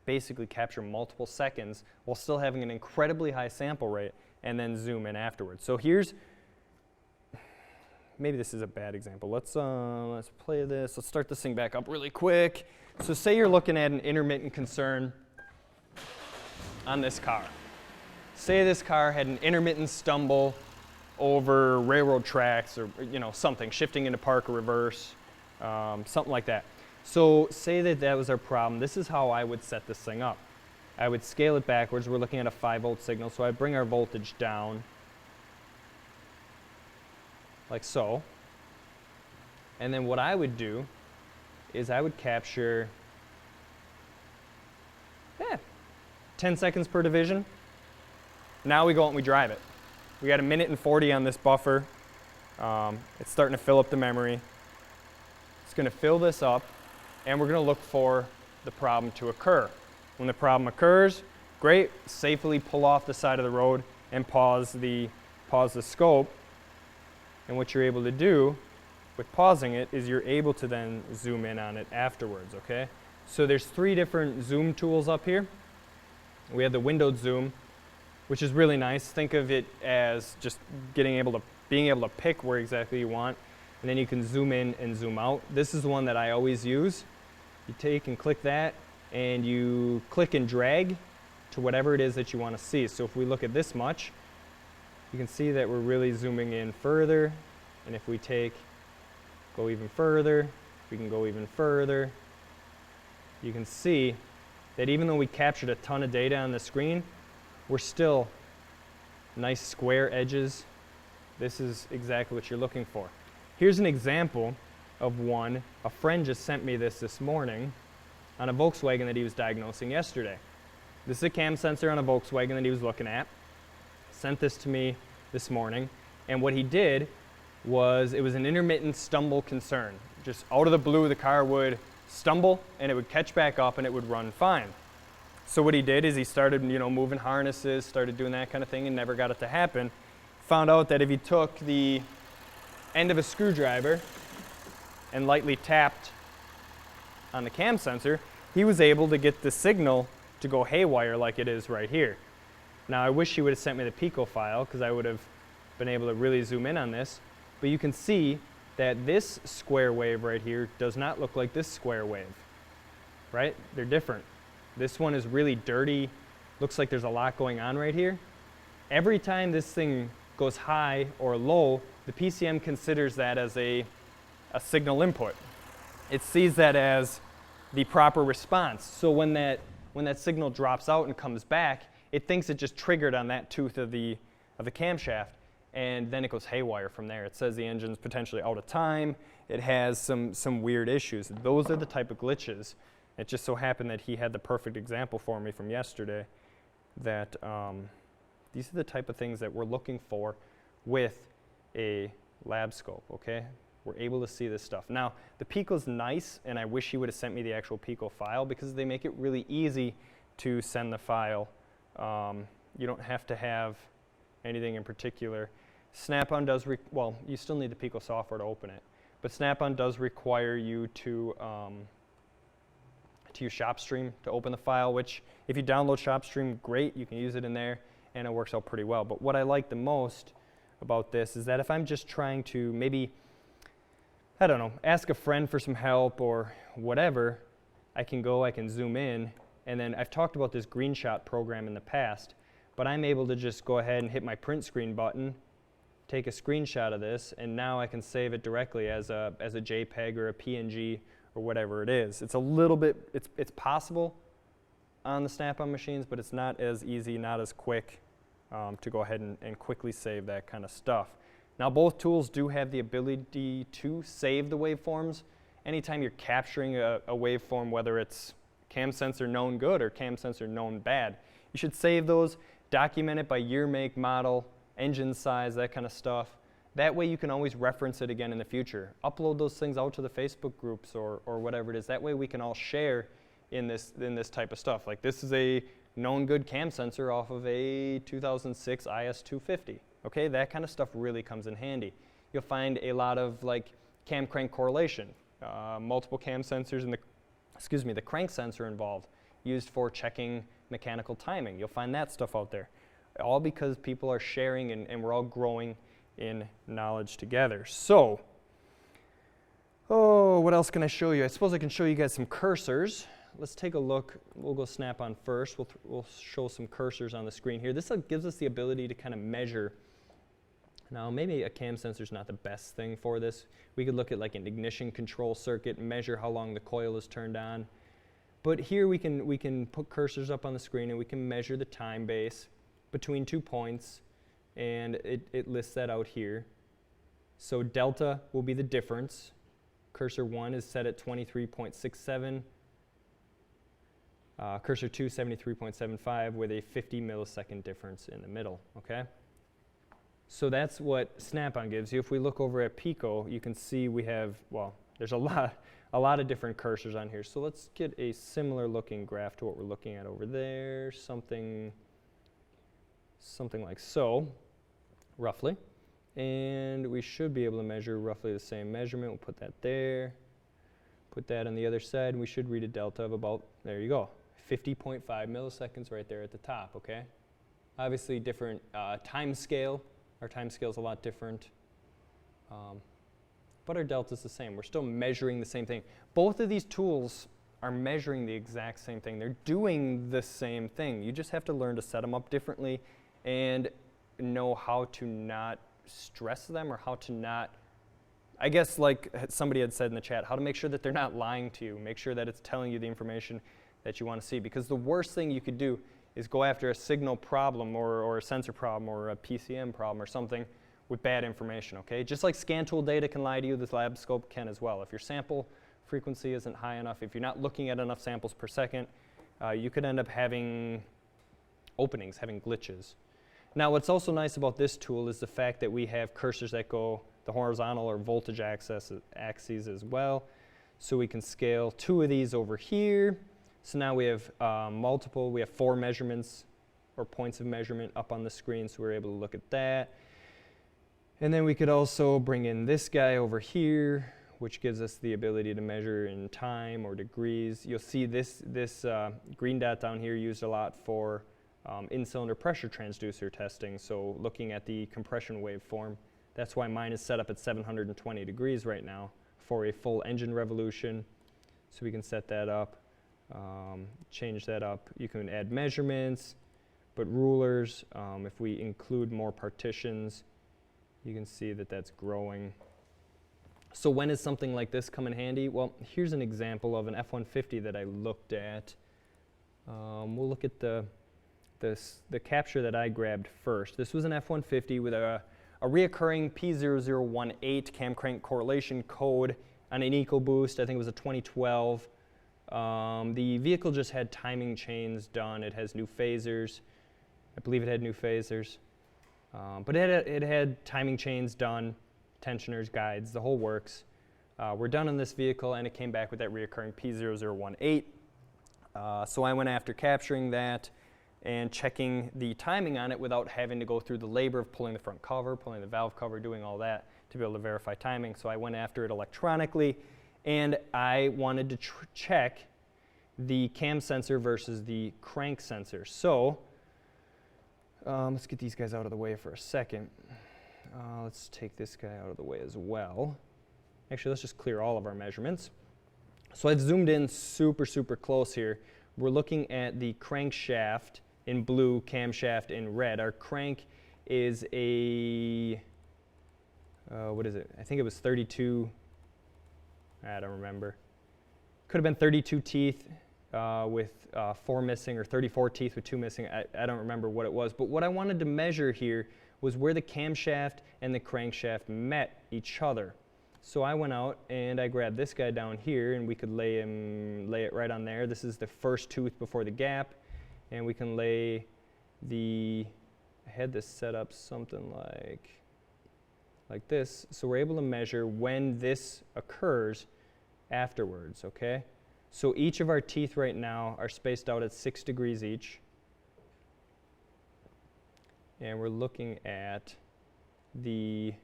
basically capture multiple seconds while still having an incredibly high sample rate, and then zoom in afterwards. So here's, maybe this is a bad example. Let's play this. Let's start this thing back up really quick. So say you're looking at an intermittent concern on this car. Say this car had an intermittent stumble over railroad tracks, or something, shifting into park or reverse, something like that. So say that was our problem. This is how I would set this thing up. I would scale it backwards. We're looking at a 5-volt signal, so I'd bring our voltage down like so. And then what I would do is I would capture 10 seconds per division. Now we go out and we drive it. We got 1:40 on this buffer. It's starting to fill up the memory. It's going to fill this up, and we're going to look for the problem to occur. When the problem occurs, great, safely pull off the side of the road and pause the scope. And what you're able to do with pausing it is you're able to then zoom in on it afterwards, okay? So there's 3 different zoom tools up here. We have the windowed zoom, which is really nice. Think of it as just being able to pick where exactly you want, and then you can zoom in and zoom out. This is the one that I always use. You take and click that, and you click and drag to whatever it is that you want to see. So if we look at this much, you can see that we're really zooming in further, and if we go even further, we can go even further. You can see that even though we captured a ton of data on the screen, we're still nice square edges. This is exactly what you're looking for. Here's an example of one. A friend just sent me this morning on a Volkswagen that he was diagnosing yesterday. This is a cam sensor on a Volkswagen that he was looking at. Sent this to me this morning, and what he did was, it was an intermittent stumble concern. Just out of the blue, the car would stumble and it would catch back up and it would run fine. So what he did is he started moving harnesses, started doing that kind of thing, and never got it to happen. Found out that if he took the end of a screwdriver and lightly tapped on the cam sensor, he was able to get the signal to go haywire like it is right here. Now I wish he would have sent me the PICO file, because I would have been able to really zoom in on this, but you can see that this square wave right here does not look like this square wave, right? They're different. This one is really dirty, looks like there's a lot going on right here. Every time this thing goes high or low, the PCM considers that as a signal input. It sees that as the proper response. So when that signal drops out and comes back, it thinks it just triggered on that tooth of the camshaft, and then it goes haywire from there. It says the engine's potentially out of time. It has some weird issues. Those are the type of glitches. It just so happened that he had the perfect example for me from yesterday, that these are the type of things that we're looking for with a lab scope, okay? We're able to see this stuff. Now, the PICO's nice, and I wish he would have sent me the actual PICO file, because they make it really easy to send the file. You don't have to have anything in particular. Snap-on does, well, you still need the PICO software to open it, but Snap-on does require you to use ShopStream to open the file, which if you download ShopStream, great, you can use it in there, and it works out pretty well. But what I like the most about this is that if I'm just trying to maybe, I don't know, ask a friend for some help or whatever, I can zoom in, and then I've talked about this GreenShot program in the past, but I'm able to just go ahead and hit my print screen button, take a screenshot of this, and now I can save it directly as a JPEG or a PNG or whatever it is. It's a little bit, it's possible on the Snap-on machines, but it's not as easy, not as quick to go ahead and quickly save that kind of stuff. Now both tools do have the ability to save the waveforms. Anytime you're capturing a waveform, whether it's cam sensor known good or cam sensor known bad, you should save those, document it by year, make, model, engine size, that kind of stuff. That way you can always reference it again in the future. Upload those things out to the Facebook groups or whatever it is. That way we can all share in this type of stuff. Like this is a known good cam sensor off of a 2006 IS250. Okay, that kind of stuff really comes in handy. You'll find a lot of like cam crank correlation, multiple cam sensors and the crank sensor involved, used for checking mechanical timing. You'll find that stuff out there. All because people are sharing and we're all growing in knowledge together. So, what else can I show you? I suppose I can show you guys some cursors. Let's take a look. We'll go Snap-on first. We'll show some cursors on the screen here. This gives us the ability to kind of measure. Now, maybe a cam sensor is not the best thing for this. We could look at like an ignition control circuit, measure how long the coil is turned on. But here we can put cursors up on the screen and we can measure the time base between 2 points, and it lists that out here. So delta will be the difference. Cursor 1 is set at 23.67. Cursor 2, 73.75, with a 50 millisecond difference in the middle, okay? So that's what Snap-on gives you. If we look over at PICO, you can see we have, well, there's a lot of different cursors on here. So let's get a similar looking graph to what we're looking at over there, something like so, roughly. And we should be able to measure roughly the same measurement. We'll put that there, put that on the other side, and we should read a delta of about, there you go, 50.5 milliseconds right there at the top, okay? Obviously different time scale. Our time scale is a lot different. But our delta is the same. We're still measuring the same thing. Both of these tools are measuring the exact same thing. They're doing the same thing. You just have to learn to set them up differently and know how to not stress them, or how to not, I guess like somebody had said in the chat, how to make sure that they're not lying to you. Make sure that it's telling you the information that you want to see. Because the worst thing you could do is go after a signal problem or a sensor problem or a PCM problem or something with bad information, okay? Just like scan tool data can lie to you, this labscope can as well. If your sample frequency isn't high enough, if you're not looking at enough samples per second, you could end up having openings, having glitches. Now what's also nice about this tool is the fact that we have cursors that go the horizontal or voltage axes as well. So we can scale 2 of these over here. So now we have we have 4 measurements or points of measurement up on the screen, so we're able to look at that. And then we could also bring in this guy over here, which gives us the ability to measure in time or degrees. You'll see this green dot down here used a lot for in-cylinder pressure transducer testing, so looking at the compression waveform. That's why mine is set up at 720 degrees right now for a full engine revolution. So we can set that up, change that up. You can add measurements, but rulers, if we include more partitions, you can see that that's growing. So when does something like this come in handy? Well, here's an example of an F-150 that I looked at. We'll look at the capture that I grabbed first. This was an F-150 with a reoccurring P0018 cam crank correlation code on an EcoBoost. I think it was a 2012. The vehicle just had timing chains done. It has new phasers. I believe it had new phasers. But it had timing chains done, tensioners, guides, the whole works. We're done on this vehicle, and it came back with that reoccurring P0018. So I went after capturing that and checking the timing on it without having to go through the labor of pulling the front cover, pulling the valve cover, doing all that to be able to verify timing. So I went after it electronically, and I wanted to check the cam sensor versus the crank sensor. So let's get these guys out of the way for a second. Let's take this guy out of the way as well. Actually, let's just clear all of our measurements. So I've zoomed in super, super close here. We're looking at the crankshaft in blue, camshaft in red. Our crank is a, what is it? I think it was 32, I don't remember. Could have been 32 teeth with 4 missing, or 34 teeth with 2 missing. I don't remember what it was. But what I wanted to measure here was where the camshaft and the crankshaft met each other. So I went out and I grabbed this guy down here, and we could lay it right on there. This is the first tooth before the gap, and we can lay I had this set up something like this. So we're able to measure when this occurs afterwards, okay? So each of our teeth right now are spaced out at 6 degrees each. And we're looking at the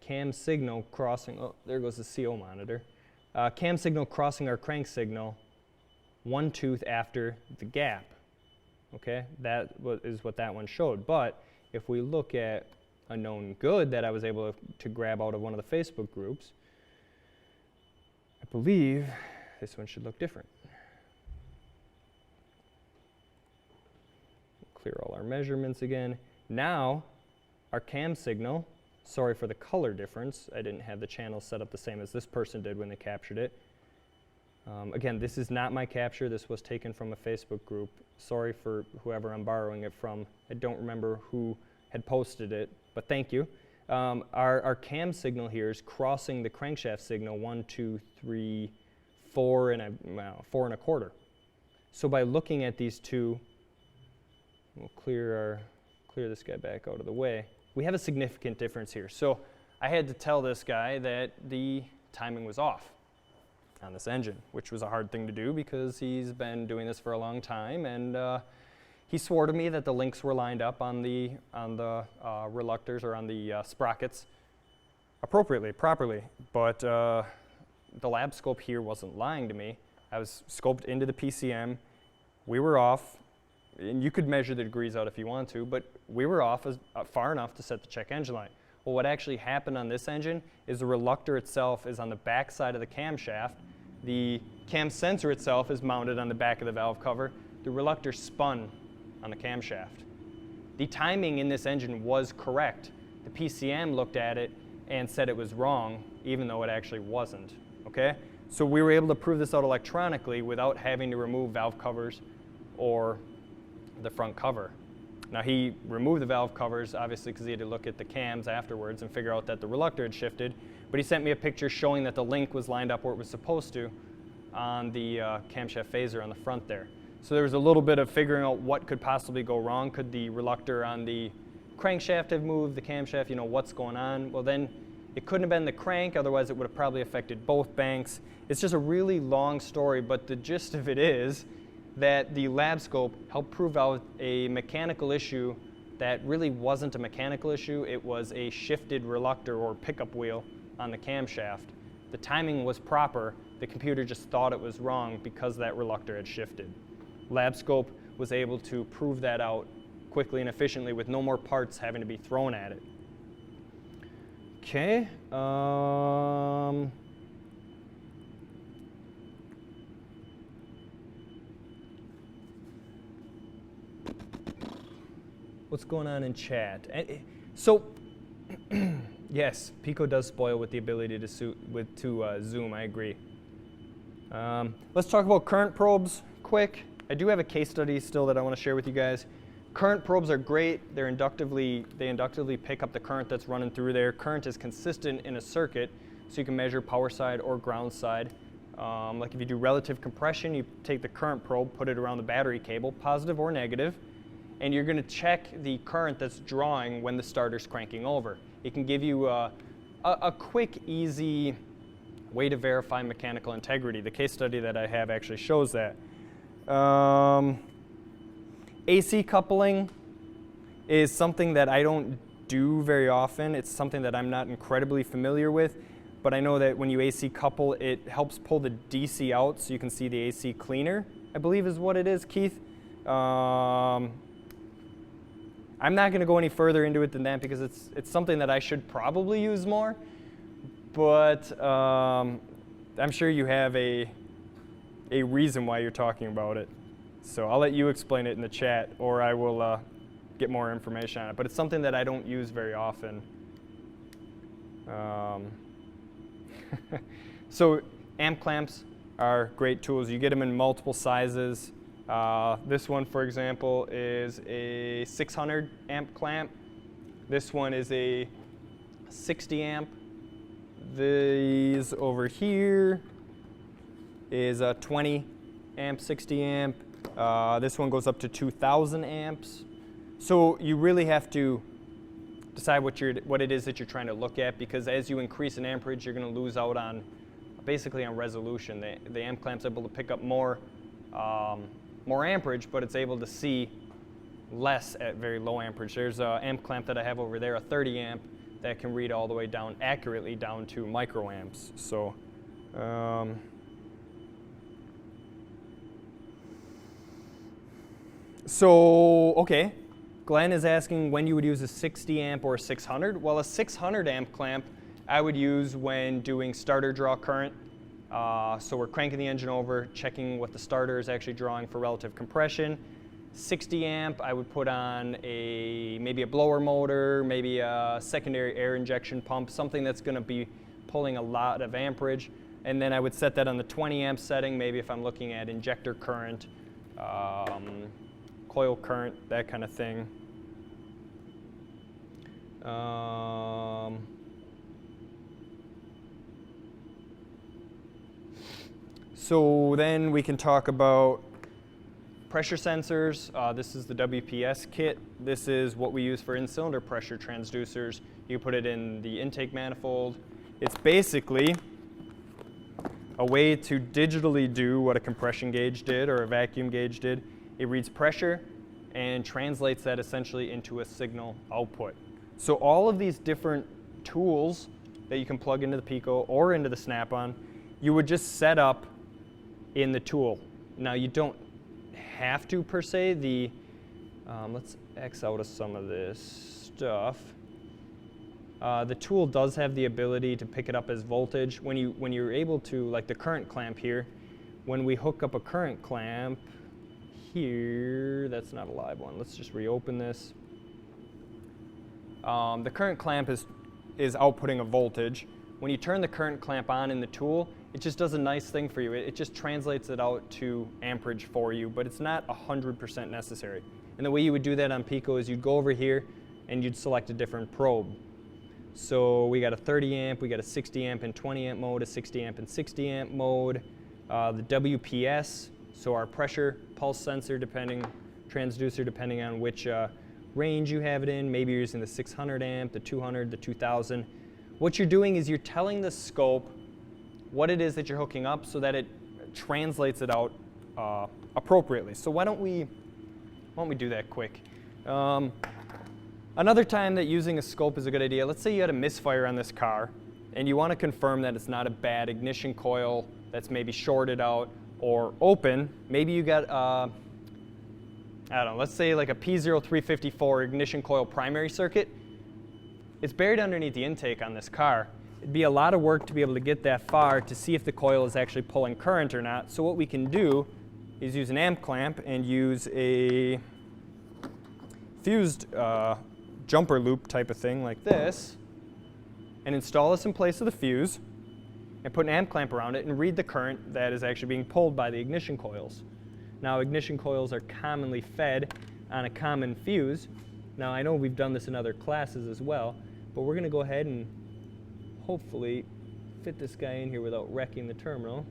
cam signal crossing, oh, there goes the CO monitor. Cam signal crossing our crank signal 1 tooth after the gap. Okay, that is what that one showed. But if we look at a known good that I was able to grab out of one of the Facebook groups, I believe this one should look different. Clear all our measurements again. Now, our cam signal, sorry for the color difference, I didn't have the channel set up the same as this person did when they captured it. Again, this is not my capture. This was taken from a Facebook group. Sorry for whoever I'm borrowing it from. I don't remember who had posted it, but thank you. Our cam signal here is crossing the crankshaft signal 1, 2, 3, 4 and a quarter. So by looking at these two, we'll clear this guy back out of the way. We have a significant difference here. So I had to tell this guy that the timing was off on this engine, which was a hard thing to do because he's been doing this for a long time, and he swore to me that the links were lined up on the reluctors, or on the sprockets appropriately, properly, but the lab scope here wasn't lying to me. I was scoped into the PCM. We were off, and you could measure the degrees out if you want to, but we were off far enough to set the check engine light. Well, what actually happened on this engine is the reluctor itself is on the back side of the camshaft. The cam sensor itself is mounted on the back of the valve cover. The reluctor spun on the camshaft. The timing in this engine was correct. The PCM looked at it and said it was wrong, even though it actually wasn't. Okay? So we were able to prove this out electronically without having to remove valve covers or the front cover. Now, he removed the valve covers, obviously, because he had to look at the cams afterwards and figure out that the reluctor had shifted. But he sent me a picture showing that the link was lined up where it was supposed to on the camshaft phaser on the front there. So there was a little bit of figuring out what could possibly go wrong. Could the reluctor on the crankshaft have moved, the camshaft, what's going on? Well, then it couldn't have been the crank, otherwise it would have probably affected both banks. It's just a really long story, but the gist of it is that the lab scope helped prove out a mechanical issue that really wasn't a mechanical issue. It was a shifted reluctor or pickup wheel on the camshaft. The timing was proper. The computer just thought it was wrong because that reluctor had shifted. Lab scope was able to prove that out quickly and efficiently with no more parts having to be thrown at it. Okay. What's going on in chat? So, yes, PICO does spoil with the ability to zoom, I agree. Let's talk about current probes quick. I do have a case study still that I want to share with you guys. Current probes are great. They inductively pick up the current that's running through there. Current is consistent in a circuit, so you can measure power side or ground side. Like if you do relative compression, you take the current probe, put it around the battery cable, positive or negative, and you're going to check the current that's drawing when the starter's cranking over. It can give you a quick, easy way to verify mechanical integrity. The case study that I have actually shows that. AC coupling is something that I don't do very often. It's something that I'm not incredibly familiar with, but I know that when you AC couple, it helps pull the DC out so you can see the AC cleaner, I believe is what it is, Keith. I'm not going to go any further into it than that because it's something that I should probably use more, but I'm sure you have a reason why you're talking about it. So I'll let you explain it in the chat, or I will get more information on it. But it's something that I don't use very often. So amp clamps, are great tools. You get them in multiple sizes. This one, for example, is a 600 amp clamp. This one is a 60 amp. These over here is a 20 amp, 60 amp. This one goes up to 2,000 amps. So you really have to decide what it is that you're trying to look at, because as you increase in amperage, you're going to lose out on basically on resolution. The amp clamp's able to pick up more amperage, but it's able to see less at very low amperage. There's an amp clamp that I have over there, a 30 amp, that can read all the way down accurately down to microamps. So, okay, Glenn is asking when you would use a 60 amp or a 600. Well, a 600 amp clamp I would use when doing starter draw current. So we're cranking the engine over, checking what the starter is actually drawing for relative compression. 60 amp, I would put on maybe a blower motor, maybe a secondary air injection pump, something that's going to be pulling a lot of amperage. And then I would set that on the 20 amp setting, maybe if I'm looking at injector current, coil current, that kind of thing. So then we can talk about pressure sensors. This is the WPS kit. This is what we use for in-cylinder pressure transducers. You put it in the intake manifold. It's basically a way to digitally do what a compression gauge did or a vacuum gauge did. It reads pressure and translates that essentially into a signal output. So all of these different tools that you can plug into the PICO or into the Snap-on, you would just set up in the tool. Now you don't have to per se. Let's X out of some of this stuff. The tool does have the ability to pick it up as voltage. When you're able to, like the current clamp here, when we hook up a current clamp here, that's not a live one. Let's just reopen this. The current clamp is outputting a voltage. When you turn the current clamp on in the tool, it just does a nice thing for you. It just translates it out to amperage for you, but it's not 100% necessary. And the way you would do that on PICO is you'd go over here and you'd select a different probe. So we got a 30 amp, we got a 60 amp and 20 amp mode, a 60 amp and 60 amp mode. The WPS, so our pressure pulse sensor transducer depending on which range you have it in. Maybe you're using the 600 amp, the 200, the 2000. What you're doing is you're telling the scope what it is that you're hooking up so that it translates it out appropriately. So why don't we do that quick? Another time that using a scope is a good idea, let's say you had a misfire on this car and you want to confirm that it's not a bad ignition coil that's maybe shorted out or open. Maybe you got, I don't know, let's say like a P0354 ignition coil primary circuit. It's buried underneath the intake on this car. It'd be a lot of work to be able to get that far to see if the coil is actually pulling current or not. So what we can do is use an amp clamp and use a fused jumper loop type of thing like this, and install this in place of the fuse and put an amp clamp around it and read the current that is actually being pulled by the ignition coils. Now ignition coils are commonly fed on a common fuse. Now I know we've done this in other classes as well, but we're going to go ahead and hopefully fit this guy in here without wrecking the terminal.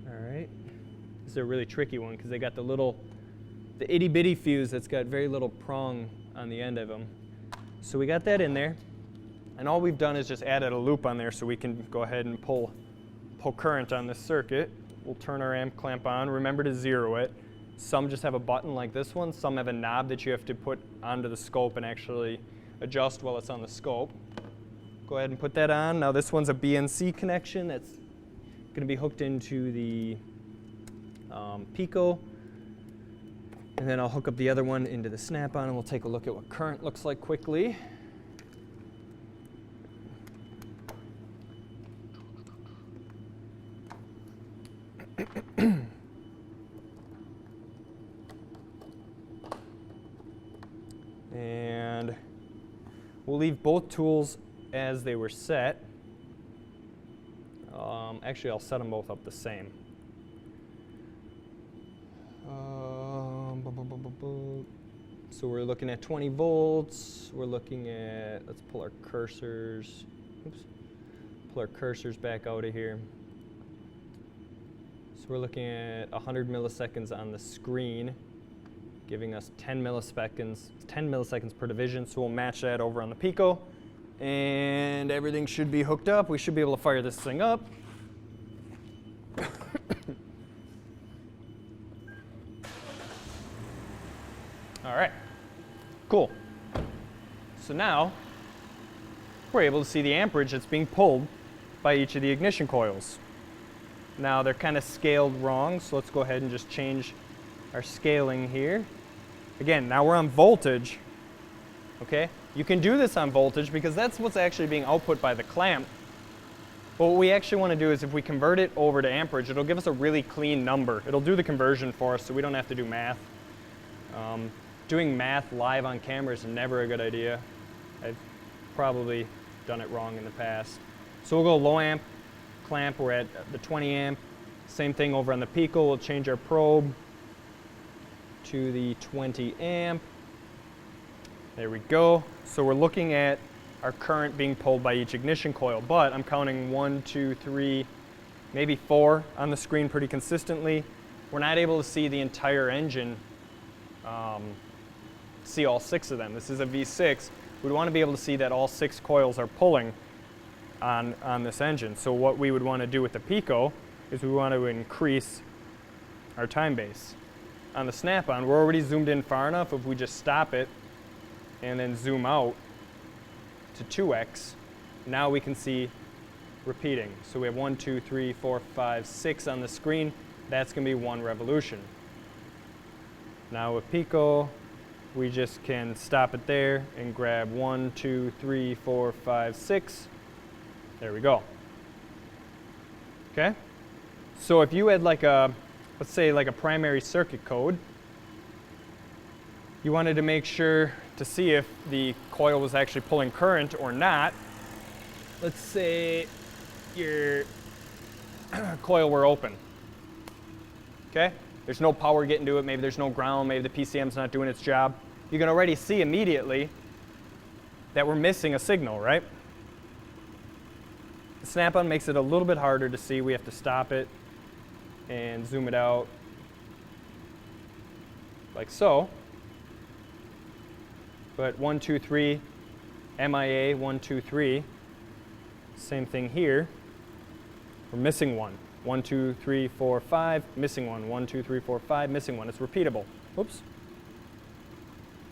All right. This is a really tricky one because they got the itty bitty fuse that's got very little prong on the end of them. So we got that in there, and all we've done is just added a loop on there so we can go ahead and pull current on this circuit. We'll turn our amp clamp on. Remember to zero it. Some just have a button like this one. Some have a knob that you have to put onto the scope and actually adjust while it's on the scope. Go ahead and put that on. Now this one's a BNC connection that's going to be hooked into the PICO. And then I'll hook up the other one into the Snap-on and we'll take a look at what current looks like quickly. And we'll leave both tools as they were set. Actually, I'll set them both up the same. So we're looking at 20 volts. We're looking at, let's pull our cursors. Oops. Pull our cursors back out of here. So we're looking at 100 milliseconds on the screen, giving us 10 milliseconds per division. So we'll match that over on the PICO. And everything should be hooked up. We should be able to fire this thing up. All right, cool. So now we're able to see the amperage that's being pulled by each of the ignition coils. Now they're kind of scaled wrong, so let's go ahead and just change our scaling here. Again, now we're on voltage, okay? You can do this on voltage because that's what's actually being output by the clamp. But what we actually want to do is if we convert it over to amperage, it'll give us a really clean number. It'll do the conversion for us so we don't have to do math. Doing math live on camera is never a good idea. I've probably done it wrong in the past. So we'll go low amp clamp, we're at the 20 amp. Same thing over on the PICO, we'll change our probe to the 20 amp. There we go. So we're looking at our current being pulled by each ignition coil, but I'm counting 1, 2, 3, maybe 4 on the screen pretty consistently. We're not able to see the entire engine, see all 6 of them. This is a V6. We'd want to be able to see that all 6 coils are pulling on this engine. So what we would want to do with the PICO is we want to increase our time base. On the snap-on, we're already zoomed in far enough. If we just stop it and then zoom out to 2x, now we can see repeating. So we have 1, 2, 3, 4, 5, 6 on the screen. That's going to be 1 revolution. Now with PICO, we just can stop it there and grab 1, 2, 3, 4, 5, 6. There we go. Okay? So if you had like a, let's say like a primary circuit code, you wanted to make sure to see if the coil was actually pulling current or not. Let's say your coil were open. Okay? There's no power getting to it, maybe there's no ground, maybe the PCM's not doing its job. You can already see immediately that we're missing a signal, right? The snap-on makes it a little bit harder to see. We have to stop it and zoom it out like so. But 1, 2, 3, MIA, 1, 2, 3. Same thing here. We're missing 1. 1, 2, 3, 4, 5, missing 1. 1, 2, 3, 4, 5, missing 1. It's repeatable. Oops.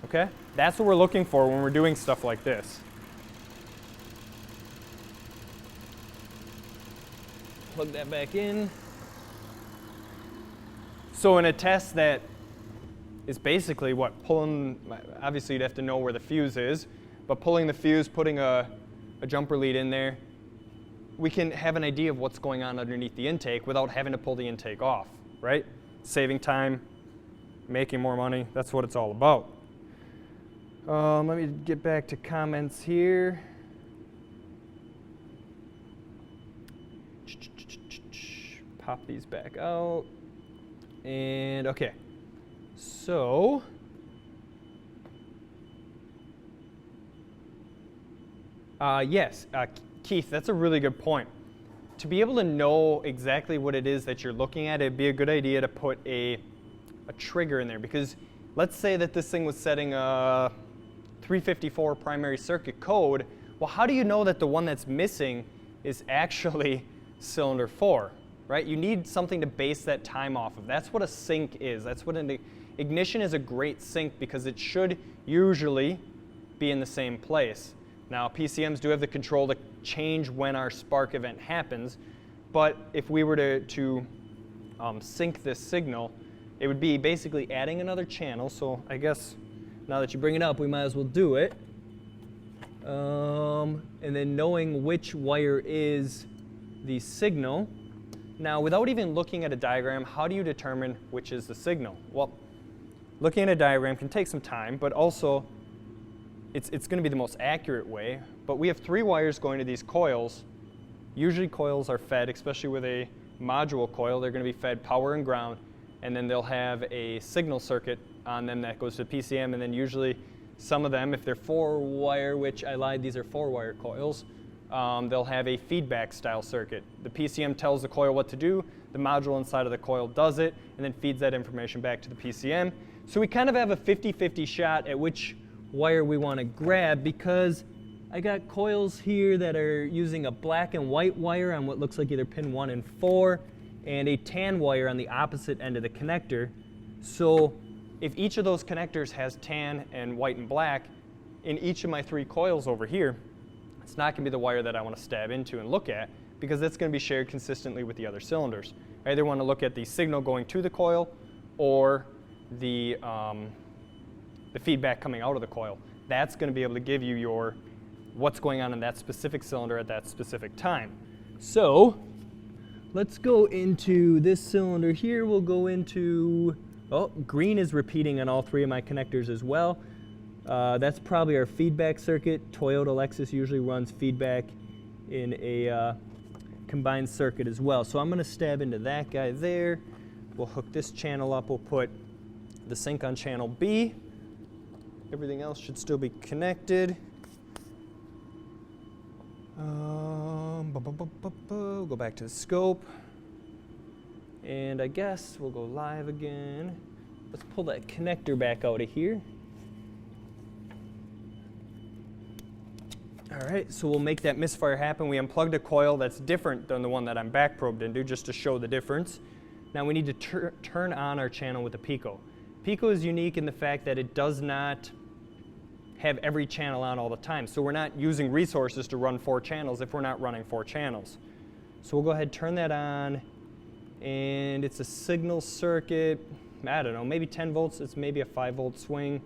Okay? That's what we're looking for when we're doing stuff like this. Plug that back in. So in a test that is basically what? Pulling, obviously you'd have to know where the fuse is, but pulling the fuse, putting a jumper lead in there, we can have an idea of what's going on underneath the intake without having to pull the intake off, right? Saving time, making more money, that's what it's all about. Let me get back to comments here. Pop these back out. And okay, so yes, Keith, that's a really good point. To be able to know exactly what it is that you're looking at, it'd be a good idea to put a trigger in there, because let's say that this thing was setting a 354 primary circuit code. Well, how do you know that the one that's missing is actually cylinder 4, right? You need something to base that time off of. That's what a sync is. That's what an ignition is, a great sync, because it should usually be in the same place. Now, PCMs do have the control to change when our spark event happens, but if we were to sync this signal, it would be basically adding another channel. So I guess now that you bring it up, we might as well do it. And then knowing which wire is the signal. Now, without even looking at a diagram, how do you determine which is the signal? Well, looking at a diagram can take some time, but also it's going to be the most accurate way. But we have 3 wires going to these coils, Usually coils are fed, especially with a module coil, they're going to be fed power and ground, and then they'll have a signal circuit on them that goes to PCM, and then usually some of them, if they're 4-wire, which I lied, these are 4-wire coils, they'll have a feedback style circuit. The PCM tells the coil what to do, the module inside of the coil does it, and then feeds that information back to the PCM. So we kind of have a 50-50 shot at which wire we want to grab, because I got coils here that are using a black and white wire on what looks like either pin 1 and 4, and a tan wire on the opposite end of the connector. So if each of those connectors has tan and white and black, in each of my 3 coils over here, it's not going to be the wire that I want to stab into and look at, because that's going to be shared consistently with the other cylinders. I either want to look at the signal going to the coil or the feedback coming out of the coil. That's going to be able to give you your what's going on in that specific cylinder at that specific time. So let's go into this cylinder here. We'll go into, oh, green is repeating on all 3 of my connectors as well. That's probably our feedback circuit. Toyota Lexus usually runs feedback in a combined circuit as well. So I'm going to stab into that guy there. We'll hook this channel up. We'll put the sink on channel B. Everything else should still be connected. Go back to the scope. And I guess we'll go live again. Let's pull that connector back out of here. All right, so we'll make that misfire happen. We unplugged a coil that's different than the one that I'm back probed into, just to show the difference. Now we need to turn on our channel with the PICO. PICO is unique in the fact that it does not have every channel on all the time. So we're not using resources to run 4 channels if we're not running 4 channels. So we'll go ahead and turn that on, and it's a signal circuit. I don't know, maybe 10 volts. It's maybe a 5-volt swing.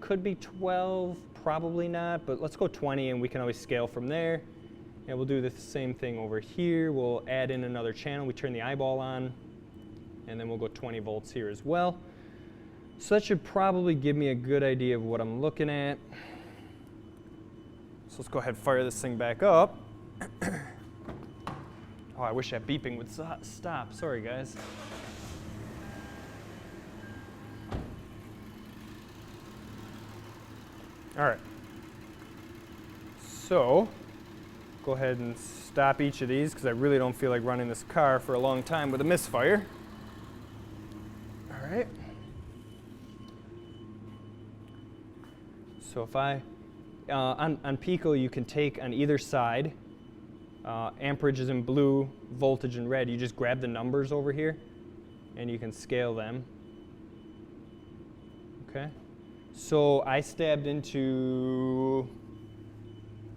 Could be 12, probably not, but let's go 20 and we can always scale from there. And we'll do the same thing over here. We'll add in another channel. We turn the eyeball on, and then we'll go 20 volts here as well. So that should probably give me a good idea of what I'm looking at. So let's go ahead and fire this thing back up. Oh, I wish that beeping would stop. Sorry, guys. All right. So go ahead and stop each of these, because I really don't feel like running this car for a long time with a misfire. All right. So if on PICO, you can take on either side, amperage is in blue, voltage in red. You just grab the numbers over here, and you can scale them. Okay. So I stabbed into,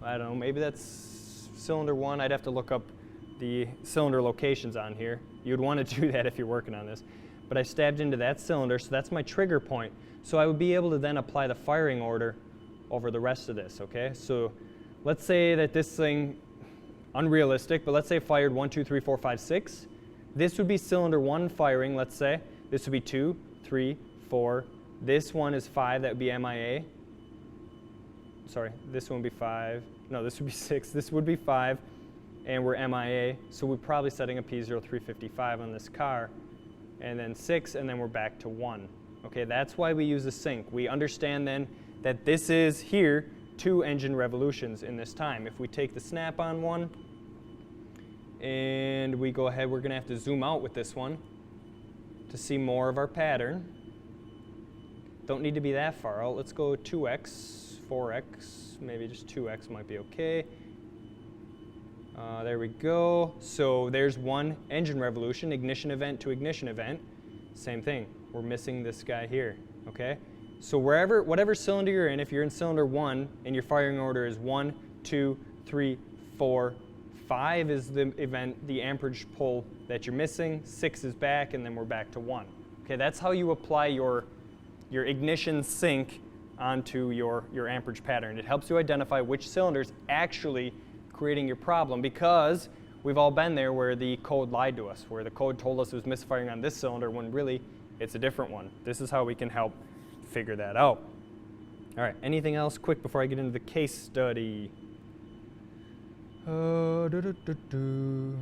I don't know, maybe that's cylinder 1. I'd have to look up the cylinder locations on here. You'd want to do that if you're working on this. But I stabbed into that cylinder, so that's my trigger point. So I would be able to then apply the firing order over the rest of this, okay? So let's say that this thing, unrealistic, but let's say fired 1, 2, 3, 4, 5, 6. This would be cylinder 1 firing, let's say. This would be 2, 3, 4. This one is 5, that would be MIA. Sorry, this one would be 5. No, this would be 6. This would be 5, and we're MIA. So we're probably setting a P0355 on this car, and then 6, and then we're back to 1. Okay, that's why we use a sync. We understand then that this is here 2 engine revolutions in this time. If we take the snap-on one, and we go ahead, we're going to have to zoom out with this one to see more of our pattern. Don't need to be that far out. Let's go 2x, 4x, maybe just 2x might be okay. There we go. So there's 1 engine revolution, ignition event to ignition event. Same thing. We're missing this guy here, okay? So whatever cylinder you're in, if you're in cylinder 1 and your firing order is 1, 2, 3, 4, 5 is the event, the amperage pull that you're missing, 6 is back, and then we're back to 1. Okay, that's how you apply your ignition sync onto your amperage pattern. It helps you identify which cylinder is actually creating your problem, because we've all been there where the code lied to us, where the code told us it was misfiring on this cylinder when really it's a different one. This is how we can help figure that out. All right, anything else quick before I get into the case study? Do-do-do-do.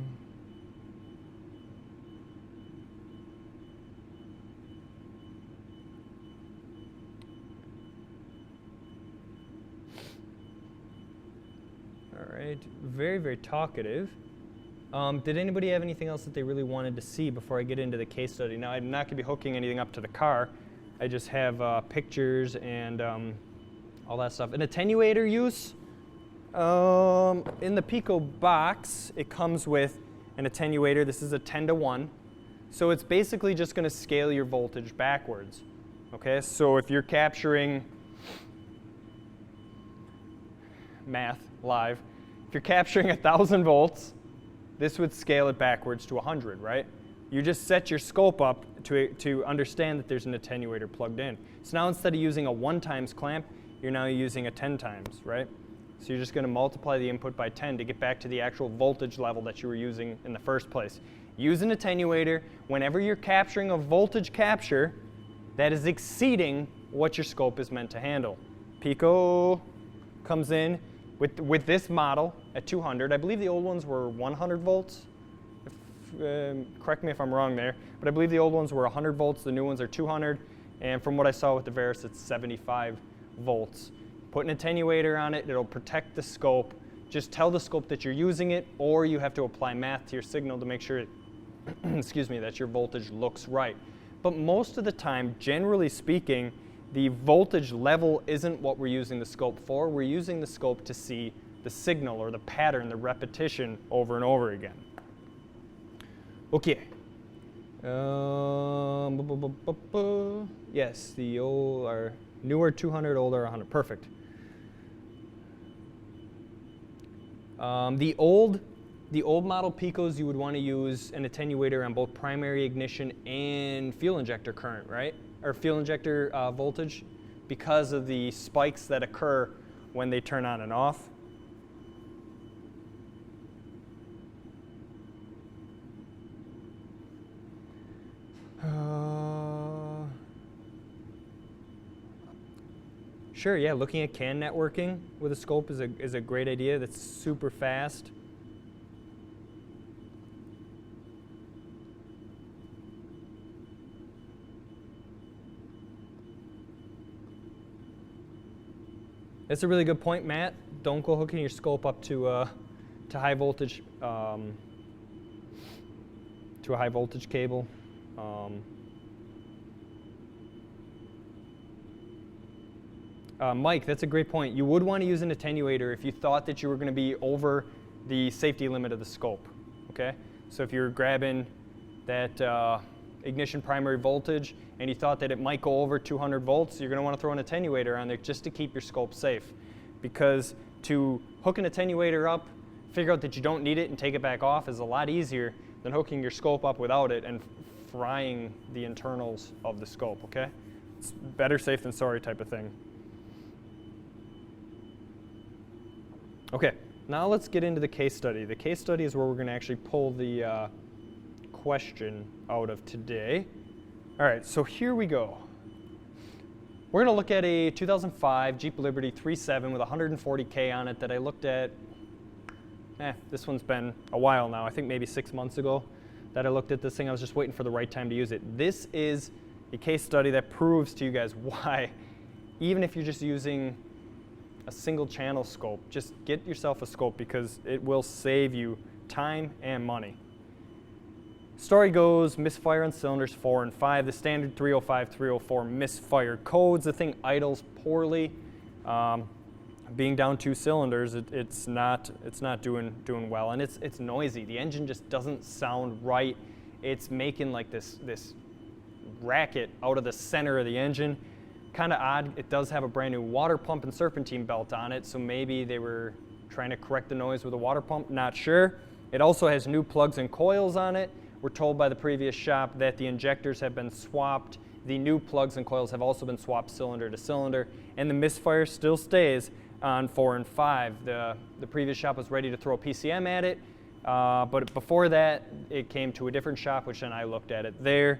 All right, very, very talkative. Did anybody have anything else that they really wanted to see before I get into the case study? Now, I'm not going to be hooking anything up to the car. I just have pictures and all that stuff. An attenuator use, in the PICO box, it comes with an attenuator. This is a 10-to-1. So it's basically just going to scale your voltage backwards. Okay, so if you're capturing math live, if you're capturing 1,000 volts, this would scale it backwards to 100, right? You just set your scope up to understand that there's an attenuator plugged in. So now instead of using a 1 times clamp, you're now using a 10 times, right? So you're just going to multiply the input by 10 to get back to the actual voltage level that you were using in the first place. Use an attenuator whenever you're capturing a voltage capture that is exceeding what your scope is meant to handle. PICO comes in with this model at 200. I believe the old ones were 100 volts. Correct me if I'm wrong there, but I believe the old ones were 100 volts, the new ones are 200, and from what I saw with the Veris, it's 75 volts. Put an attenuator on it, it'll protect the scope. Just tell the scope that you're using it, or you have to apply math to your signal to make sure it, excuse me, that your voltage looks right. But most of the time, generally speaking, the voltage level isn't what we're using the scope for. We're using the scope to see the signal or the pattern, the repetition over and over again. Okay. Yes, the old are newer 200, older 100. Perfect. The old model PICOs, you would want to use an attenuator on both primary ignition and fuel injector current, right? Or fuel injector voltage, because of the spikes that occur when they turn on and off. Sure, yeah, looking at CAN networking with a scope is a great idea. That's super fast. That's a really good point, Matt. Don't go hooking your scope up to high voltage, to a high voltage cable. Mike, that's a great point. You would want to use an attenuator if you thought that you were going to be over the safety limit of the scope. Okay, so if you're grabbing that ignition primary voltage and you thought that it might go over 200 volts, you're going to want to throw an attenuator on there just to keep your scope safe. Because to hook an attenuator up, figure out that you don't need it and take it back off is a lot easier than hooking your scope up without it and frying the internals of the scope, okay? It's better safe than sorry type of thing. Okay, now let's get into the case study. The case study is where we're going to actually pull the question out of today. All right, so here we go. We're going to look at a 2005 Jeep Liberty 3.7 with 140K on it that I looked at. This one's been a while now. I think maybe 6 months ago that I looked at this thing. I was just waiting for the right time to use it. This is a case study that proves to you guys why, even if you're just using a single channel scope, just get yourself a scope because it will save you time and money. Story goes, misfire on cylinders 4 and 5. The standard 305, 304 misfire codes. The thing idles poorly. Being down 2 cylinders, it's not doing well, and it's noisy. The engine just doesn't sound right. It's making like this racket out of the center of the engine. Kind of odd. It does have a brand new water pump and serpentine belt on it, so maybe they were trying to correct the noise with a water pump. Not sure. It also has new plugs and coils on it. We're told by the previous shop that the injectors have been swapped. The new plugs and coils have also been swapped cylinder to cylinder, and the misfire still stays on 4 and 5. The previous shop was ready to throw a PCM at it, but before that, it came to a different shop, which then I looked at it there.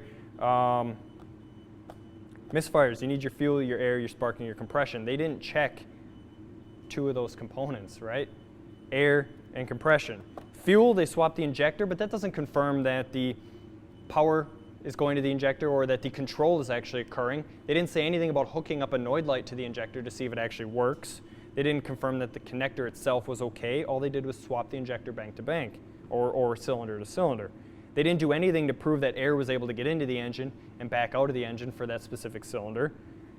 Misfires, you need your fuel, your air, your spark, and your compression. They didn't check 2 of those components, right? air, and compression. Fuel, they swapped the injector, but that doesn't confirm that the power is going to the injector or that the control is actually occurring. They didn't say anything about hooking up a Noid light to the injector to see if it actually works. They didn't confirm that the connector itself was okay. All they did was swap the injector bank to bank or cylinder to cylinder. They didn't do anything to prove that air was able to get into the engine and back out of the engine for that specific cylinder.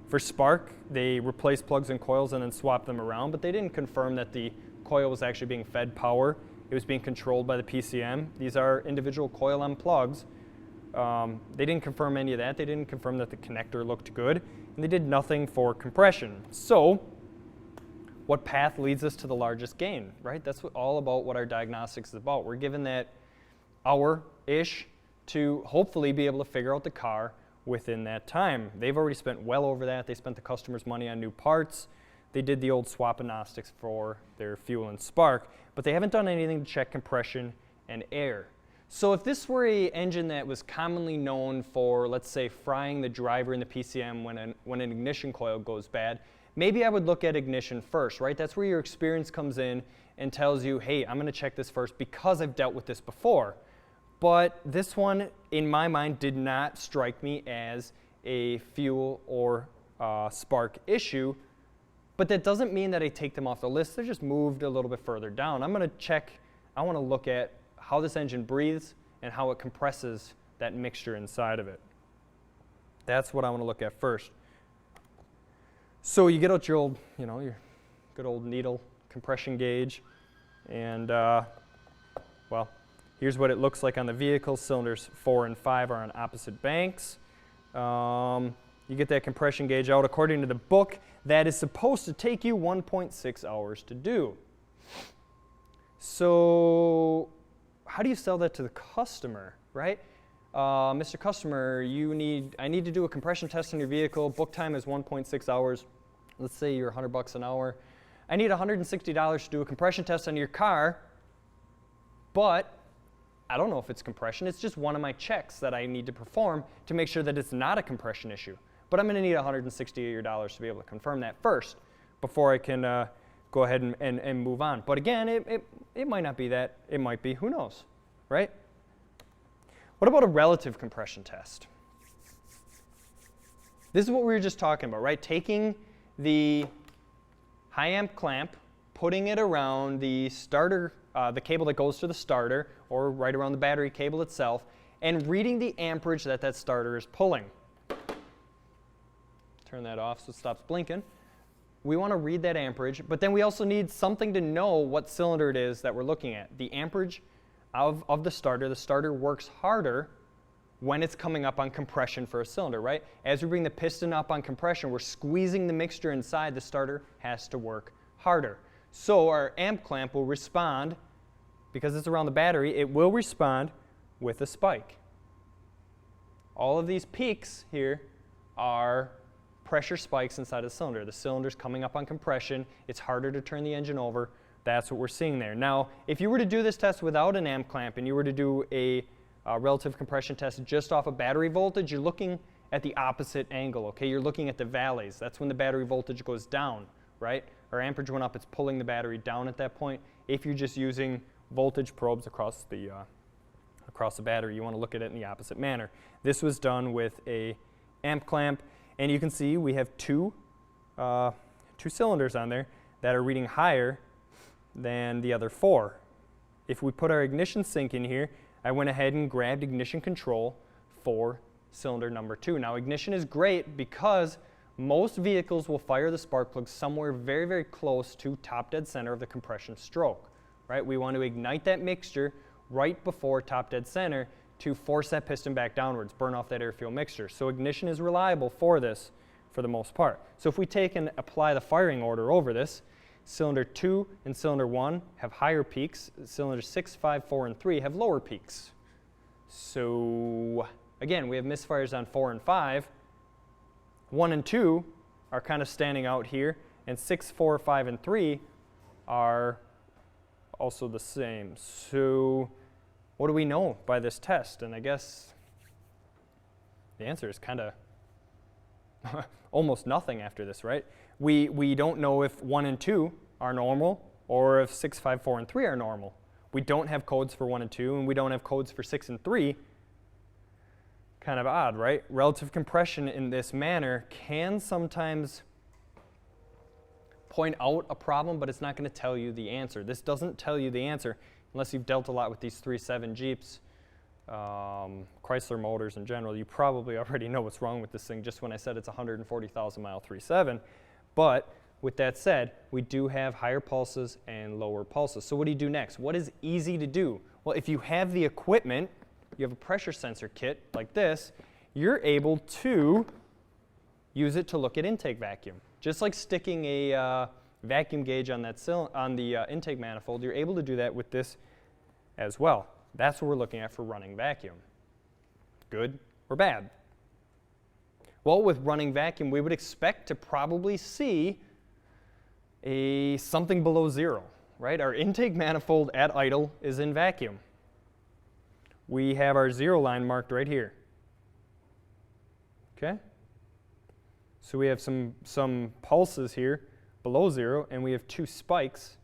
For spark, they replaced plugs and coils and then swapped them around, but they didn't confirm that the coil was actually being fed power. It was being controlled by the PCM. These are individual coil M plugs. They didn't confirm any of that. They didn't confirm that the connector looked good, and they did nothing for compression. So, what path leads us to the largest gain, right? That's all about what our diagnostics is about. We're given that hour-ish to hopefully be able to figure out the car within that time. They've already spent well over that. They spent the customer's money on new parts. They did the old swap-agnostics for their fuel and spark, but they haven't done anything to check compression and air. So if this were an engine that was commonly known for, let's say, frying the driver in the PCM when an ignition coil goes bad, maybe I would look at ignition first, right? That's where your experience comes in and tells you, hey, I'm going to check this first because I've dealt with this before. But this one, in my mind, did not strike me as a fuel or spark issue. But that doesn't mean that I take them off the list. They're just moved a little bit further down. I'm going to check, I want to look at how this engine breathes and how it compresses that mixture inside of it. That's what I want to look at first. So you get out your old, your good old needle compression gauge, and well, here's what it looks like on the vehicle. Cylinders 4 and 5 are on opposite banks. You get that compression gauge out. According to the book, that is supposed to take you 1.6 hours to do. So how do you sell that to the customer, right? Mr. Customer, I need to do a compression test on your vehicle. Book time is 1.6 hours. Let's say you're $100 an hour. I need $160 to do a compression test on your car, but I don't know if it's compression. It's just one of my checks that I need to perform to make sure that it's not a compression issue. But I'm going to need $160 of your dollars to be able to confirm that first before I can go ahead and move on. But again, it might not be that. It might be. Who knows, right? What about a relative compression test? This is what we were just talking about, right? Taking the high amp clamp, putting it around the starter, the cable that goes to the starter, or right around the battery cable itself, and reading the amperage that that starter is pulling. Turn that off so it stops blinking. We want to read that amperage, but then we also need something to know what cylinder it is that we're looking at. The amperage of the starter works harder when it's coming up on compression for a cylinder, right? As we bring the piston up on compression, we're squeezing the mixture inside. The starter has to work harder. So our amp clamp will respond, because it's around the battery, it will respond with a spike. All of these peaks here are pressure spikes inside the cylinder. The cylinder's coming up on compression. It's harder to turn the engine over. That's what we're seeing there. Now, if you were to do this test without an amp clamp and you were to do a relative compression test just off of battery voltage, you're looking at the opposite angle, okay? You're looking at the valleys. That's when the battery voltage goes down, right? Our amperage went up, it's pulling the battery down at that point. If you're just using voltage probes across the battery, you want to look at it in the opposite manner. This was done with a amp clamp, and you can see we have two cylinders on there that are reading higher than the other 4. If we put our ignition sync in here, I went ahead and grabbed ignition control for cylinder number 2. Now ignition is great because most vehicles will fire the spark plug somewhere very, very close to top dead center of the compression stroke, right? We want to ignite that mixture right before top dead center to force that piston back downwards, burn off that air-fuel mixture. So ignition is reliable for this for the most part. So if we take and apply the firing order over this, cylinder 2 and cylinder 1 have higher peaks. Cylinders 6, 5, 4, and 3 have lower peaks. So again, we have misfires on 4 and 5. 1 and 2 are kind of standing out here, and 6, 4, 5, and 3 are also the same. So what do we know by this test? And I guess the answer is kind of almost nothing after this, right? We don't know if 1 and 2 are normal or if 6, 5, 4, and 3 are normal. We don't have codes for 1 and 2, and we don't have codes for 6 and 3. Kind of odd, right? Relative compression in this manner can sometimes point out a problem, but it's not going to tell you the answer. This doesn't tell you the answer unless you've dealt a lot with these 3.7 Jeeps, Chrysler motors in general. You probably already know what's wrong with this thing just when I said it's a 140,000 mile 3.7. But with that said, we do have higher pulses and lower pulses. So what do you do next? What is easy to do? Well, if you have the equipment, you have a pressure sensor kit like this, you're able to use it to look at intake vacuum. Just like sticking a vacuum gauge on the intake manifold, you're able to do that with this as well. That's what we're looking at for running vacuum. Good or bad? Well, with running vacuum, we would expect to probably see something below 0, right? Our intake manifold at idle is in vacuum. We have our 0 line marked right here. Okay? So we have some pulses here below 0, and we have 2 spikes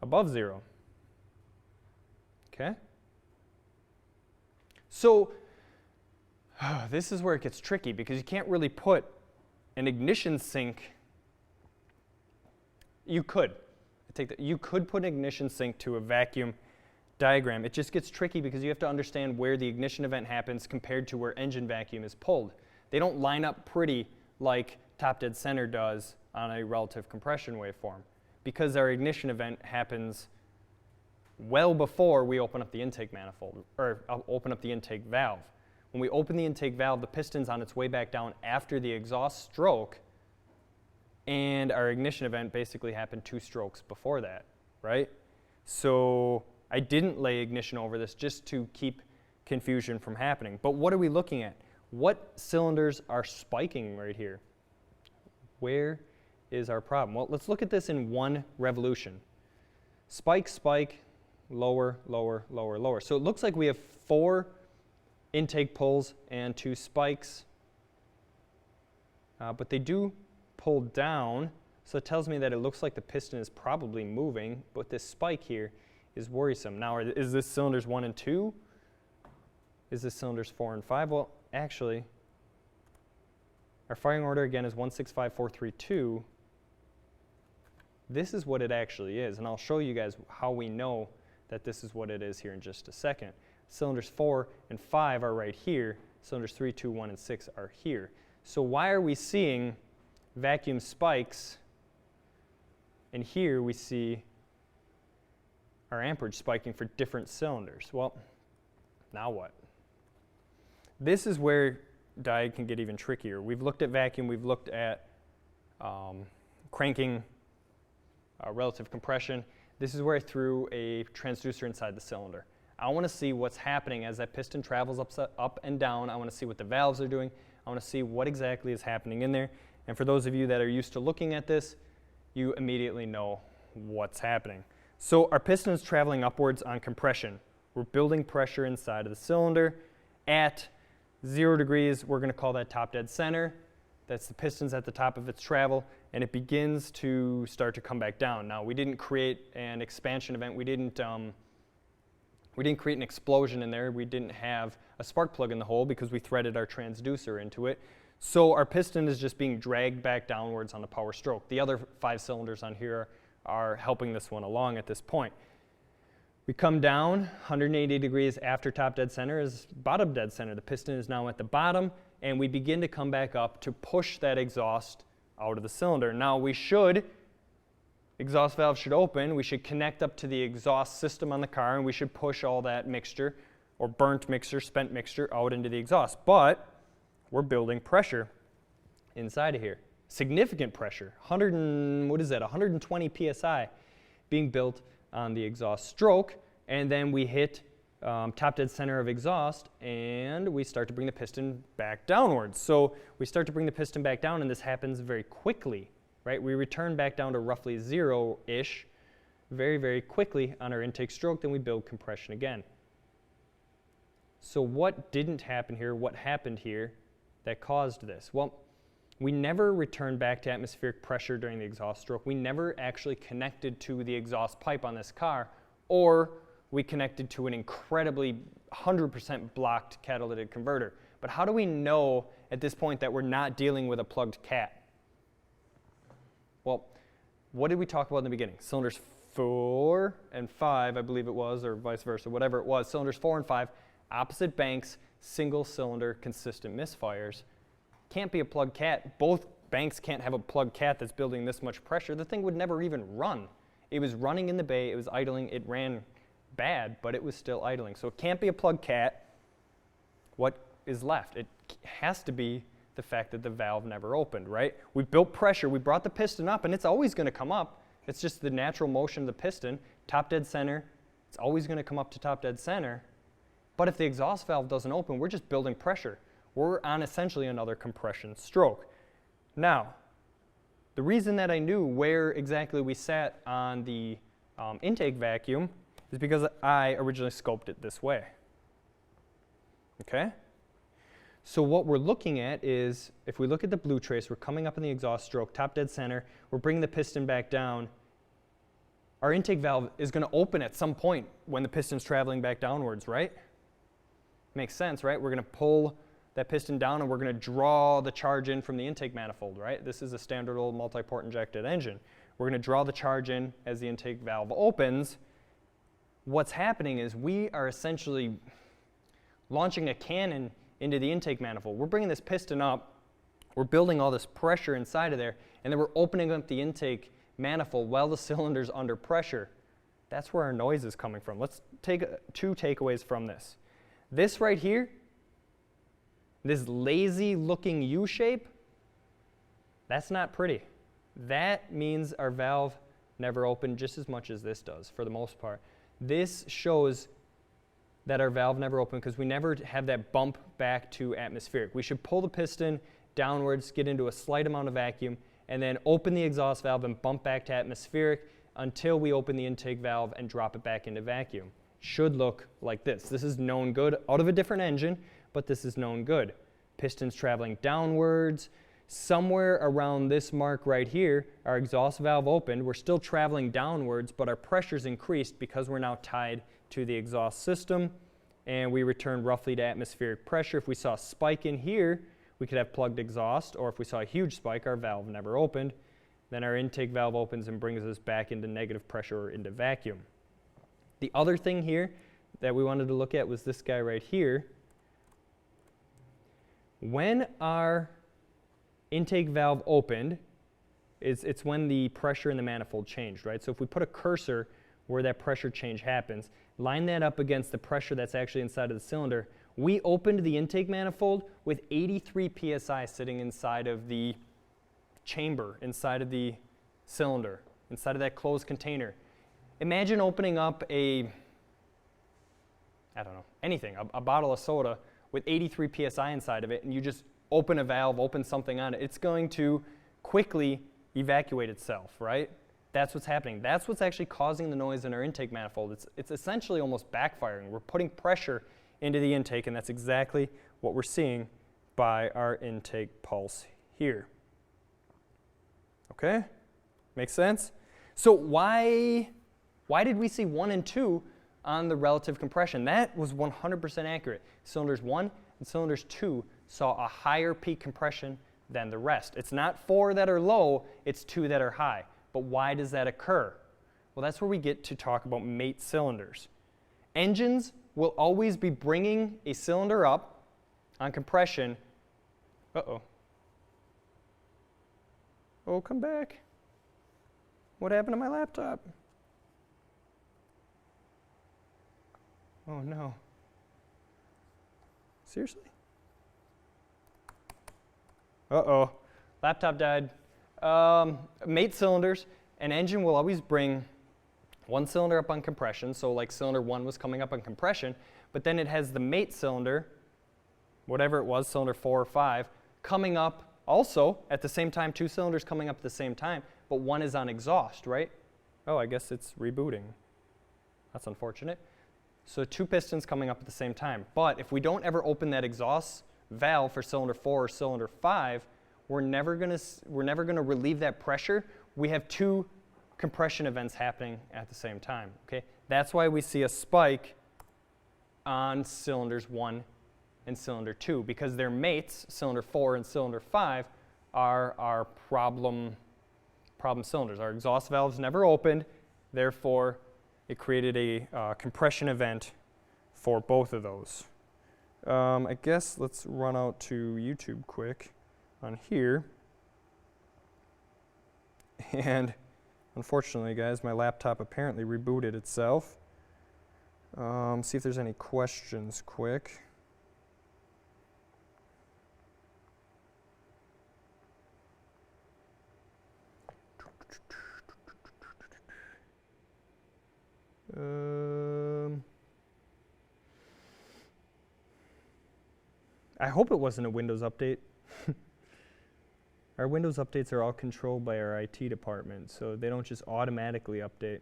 above 0. Okay? So this is where it gets tricky, because you can't really put an ignition sink. You could. You could put an ignition sink to a vacuum diagram. It just gets tricky because you have to understand where the ignition event happens compared to where engine vacuum is pulled. They don't line up pretty like top dead center does on a relative compression waveform, because our ignition event happens well before we open up the intake manifold, or open up the intake valve. When we open the intake valve, the piston's on its way back down after the exhaust stroke, and our ignition event basically happened 2 strokes before that, right? So I didn't lay ignition over this just to keep confusion from happening. But what are we looking at? What cylinders are spiking right here? Where is our problem? Well, let's look at this in one revolution. Spike, spike, lower, lower, lower, lower. So it looks like we have 4 intake pulls and 2 spikes, but they do pull down, so it tells me that it looks like the piston is probably moving, but this spike here is worrisome. Now, is this cylinders 1 and 2? Is this cylinders 4 and 5? Well, actually, our firing order again is 165432. This is what it actually is, and I'll show you guys how we know that this is what it is here in just a second. Cylinders 4 and 5 are right here. Cylinders 3, 2, 1, and 6 are here. So why are we seeing vacuum spikes, and here we see our amperage spiking for different cylinders? Well, now what? This is where diag can get even trickier. We've looked at vacuum, we've looked at cranking, relative compression. This is where I threw a transducer inside the cylinder. I want to see what's happening as that piston travels up and down. I want to see what the valves are doing. I want to see what exactly is happening in there. And for those of you that are used to looking at this, you immediately know what's happening. So our piston is traveling upwards on compression. We're building pressure inside of the cylinder. At 0 degrees, we're going to call that top dead center. That's the piston's at the top of its travel, and it begins to start to come back down. Now, we didn't create an expansion event. We didn't create an explosion in there. We didn't have a spark plug in the hole because we threaded our transducer into it. So our piston is just being dragged back downwards on the power stroke. The other 5 cylinders on here are helping this one along at this point. We come down 180 degrees after top dead center is bottom dead center. The piston is now at the bottom, and we begin to come back up to push that exhaust out of the cylinder. Now exhaust valve should open, we should connect up to the exhaust system on the car, and we should push all that mixture, or burnt mixture, spent mixture, out into the exhaust. But we're building pressure inside of here. Significant pressure, 120 PSI being built on the exhaust stroke, and then we hit top dead center of exhaust, and we start to bring the piston back downwards. So we start to bring the piston back down, and this happens very quickly, right? We return back down to roughly 0-ish very, very quickly on our intake stroke, then we build compression again. So what didn't happen here? What happened here that caused this? Well, we never returned back to atmospheric pressure during the exhaust stroke. We never actually connected to the exhaust pipe on this car, or we connected to an incredibly 100% blocked catalytic converter. But how do we know at this point that we're not dealing with a plugged cat? Well, what did we talk about in the beginning? Cylinders 4 and 5, I believe it was, or vice versa, whatever it was. Cylinders 4 and 5, opposite banks, single cylinder, consistent misfires. Can't be a plugged cat. Both banks can't have a plugged cat that's building this much pressure. The thing would never even run. It was running in the bay, it was idling, it ran bad, but it was still idling. So it can't be a plugged cat. What is left? It has to be the fact that the valve never opened, right? We built pressure, we brought the piston up, and it's always going to come up. It's just the natural motion of the piston. Top dead center, it's always going to come up to top dead center. But if the exhaust valve doesn't open, we're just building pressure. We're on essentially another compression stroke. Now, the reason that I knew where exactly we sat on the intake vacuum is because I originally scoped it this way. Okay? So what we're looking at is, if we look at the blue trace, we're coming up in the exhaust stroke, top dead center, we're bringing the piston back down. Our intake valve is going to open at some point when the piston's traveling back downwards, right? Makes sense, right? We're going to pull that piston down and we're going to draw the charge in from the intake manifold, right? This is a standard old multi-port injected engine. We're going to draw the charge in as the intake valve opens. What's happening is we are essentially launching a cannon into the intake manifold. We're bringing this piston up, we're building all this pressure inside of there, and then we're opening up the intake manifold while the cylinder's under pressure. That's where our noise is coming from. Let's take two takeaways from this. This right here, this lazy looking U shape, that's not pretty. That means our valve never opened just as much as this does for the most part. This shows that our valve never opened because we never have that bump back to atmospheric. We should pull the piston downwards, get into a slight amount of vacuum, and then open the exhaust valve and bump back to atmospheric until we open the intake valve and drop it back into vacuum. Should look like this. This is known good out of a different engine, but this is known good. Piston's traveling downwards. Somewhere around this mark right here, our exhaust valve opened. We're still traveling downwards, but our pressure's increased because we're now tied to the exhaust system, and we return roughly to atmospheric pressure. If we saw a spike in here, we could have plugged exhaust, or if we saw a huge spike, our valve never opened. Then our intake valve opens and brings us back into negative pressure or into vacuum. The other thing here that we wanted to look at was this guy right here. When our intake valve opened, it's when the pressure in the manifold changed, right? So if we put a cursor where that pressure change happens, line that up against the pressure that's actually inside of the cylinder, we opened the intake manifold with 83 psi sitting inside of the chamber, inside of the cylinder, inside of that closed container. Imagine opening up a anything, a bottle of soda with 83 psi inside of it, and you just open a valve, open something on it. It's going to quickly evacuate itself, right? That's what's happening. That's what's actually causing the noise in our intake manifold. It's essentially almost backfiring. We're putting pressure into the intake, and that's exactly what we're seeing by our intake pulse here. Okay? Makes sense? So why did we see 1 and 2 on the relative compression? That was 100% accurate. Cylinders 1 and cylinders 2 saw a higher peak compression than the rest. It's not 4 that are low, it's 2 that are high. But why does that occur? Well, that's where we get to talk about mate cylinders. Engines will always be bringing a cylinder up on compression. Uh-oh. Oh, come back. What happened to my laptop? Oh, no. Seriously? Uh-oh. Laptop died. Mate cylinders, an engine will always bring one cylinder up on compression, so like cylinder 1 was coming up on compression, but then it has the mate cylinder, whatever it was, cylinder 4 or 5, coming up also at the same time, 2 cylinders coming up at the same time, but one is on exhaust, right? Oh, I guess it's rebooting. That's unfortunate. So 2 pistons coming up at the same time, but if we don't ever open that exhaust valve for cylinder 4 or cylinder 5, we're never gonna relieve that pressure. We have two compression events happening at the same time. Okay, that's why we see a spike on cylinders 1 and cylinder 2, because their mates, cylinder 4 and cylinder 5, are problem cylinders. Our exhaust valves never opened, therefore it created a compression event for both of those. I guess let's run out to YouTube quick on here. And unfortunately, guys, my laptop apparently rebooted itself. See if there's any questions quick. I hope it wasn't a Windows update. Our Windows updates are all controlled by our IT department, so they don't just automatically update.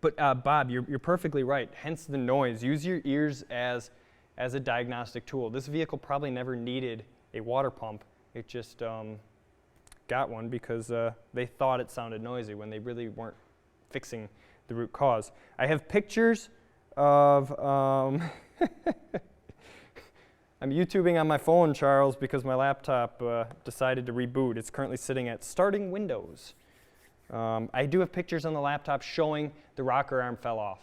But Bob, you're perfectly right, hence the noise. Use your ears as a diagnostic tool. This vehicle probably never needed a water pump. It just got one because they thought it sounded noisy when they really weren't fixing the root cause. I have pictures of, I'm YouTubing on my phone, Charles, because my laptop decided to reboot. It's currently sitting at starting Windows. I do have pictures on the laptop showing the rocker arm fell off,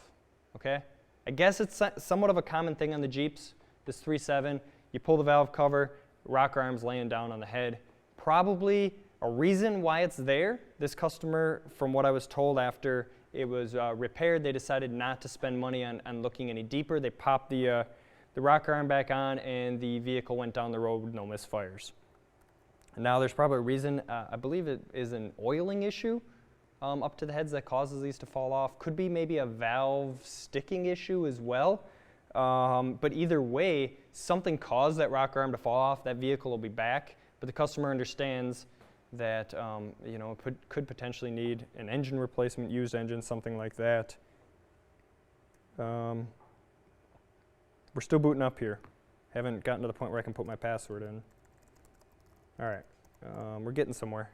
okay? I guess it's somewhat of a common thing on the Jeeps, this 3.7. You pull the valve cover, rocker arm's laying down on the head. Probably a reason why it's there. This customer, from what I was told after it was repaired, they decided not to spend money on looking any deeper. They popped the rocker arm back on and the vehicle went down the road with no misfires. And now there's probably a reason, I believe it is an oiling issue up to the heads that causes these to fall off. Could be maybe a valve sticking issue as well. But either way, something caused that rocker arm to fall off. That vehicle will be back, but the customer understands that you know, it could potentially need an engine replacement, used engine, something like that. We're still booting up here. Haven't gotten to the point where I can put my password in. All right, we're getting somewhere.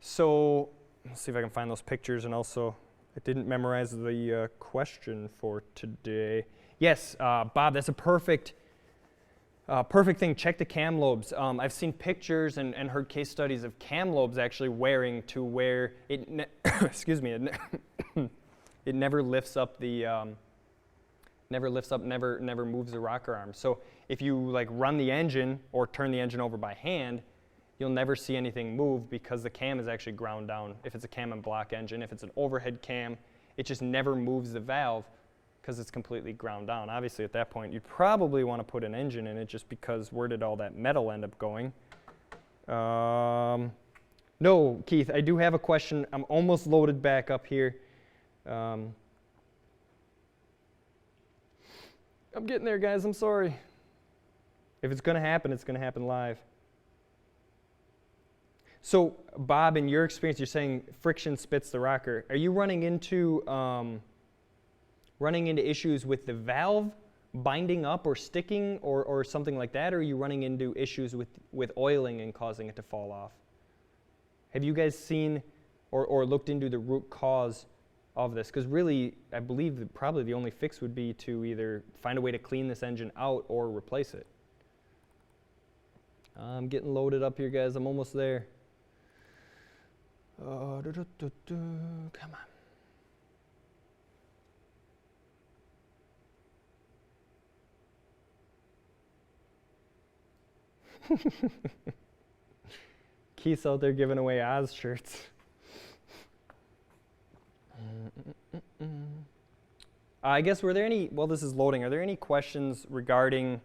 So let's see if I can find those pictures, and also I didn't memorize the question for today. Yes, Bob, that's a perfect thing. Check the cam lobes. I've seen pictures and heard case studies of cam lobes actually wearing to where it, excuse me, it never lifts up the, never moves the rocker arm. So if you like run the engine or turn the engine over by hand, you'll never see anything move because the cam is actually ground down. If it's a cam and block engine, if it's an overhead cam, it just never moves the valve because it's completely ground down. Obviously at that point you'd probably want to put an engine in it just because where did all that metal end up going? No, Keith, I do have a question. I'm almost loaded back up here. I'm getting there, guys, I'm sorry. If it's gonna happen, it's gonna happen live. So, Bob, in your experience, you're saying friction spits the rocker. Are you running into issues with the valve binding up or sticking or something like that, or are you running into issues with oiling and causing it to fall off? Have you guys seen or looked into the root cause of this? Because really, I believe that probably the only fix would be to either find a way to clean this engine out or replace it. I'm getting loaded up here, guys. I'm almost there. Come on. Keith's out there giving away Oz shirts. I guess, were there any, while this is loading, are there any questions regarding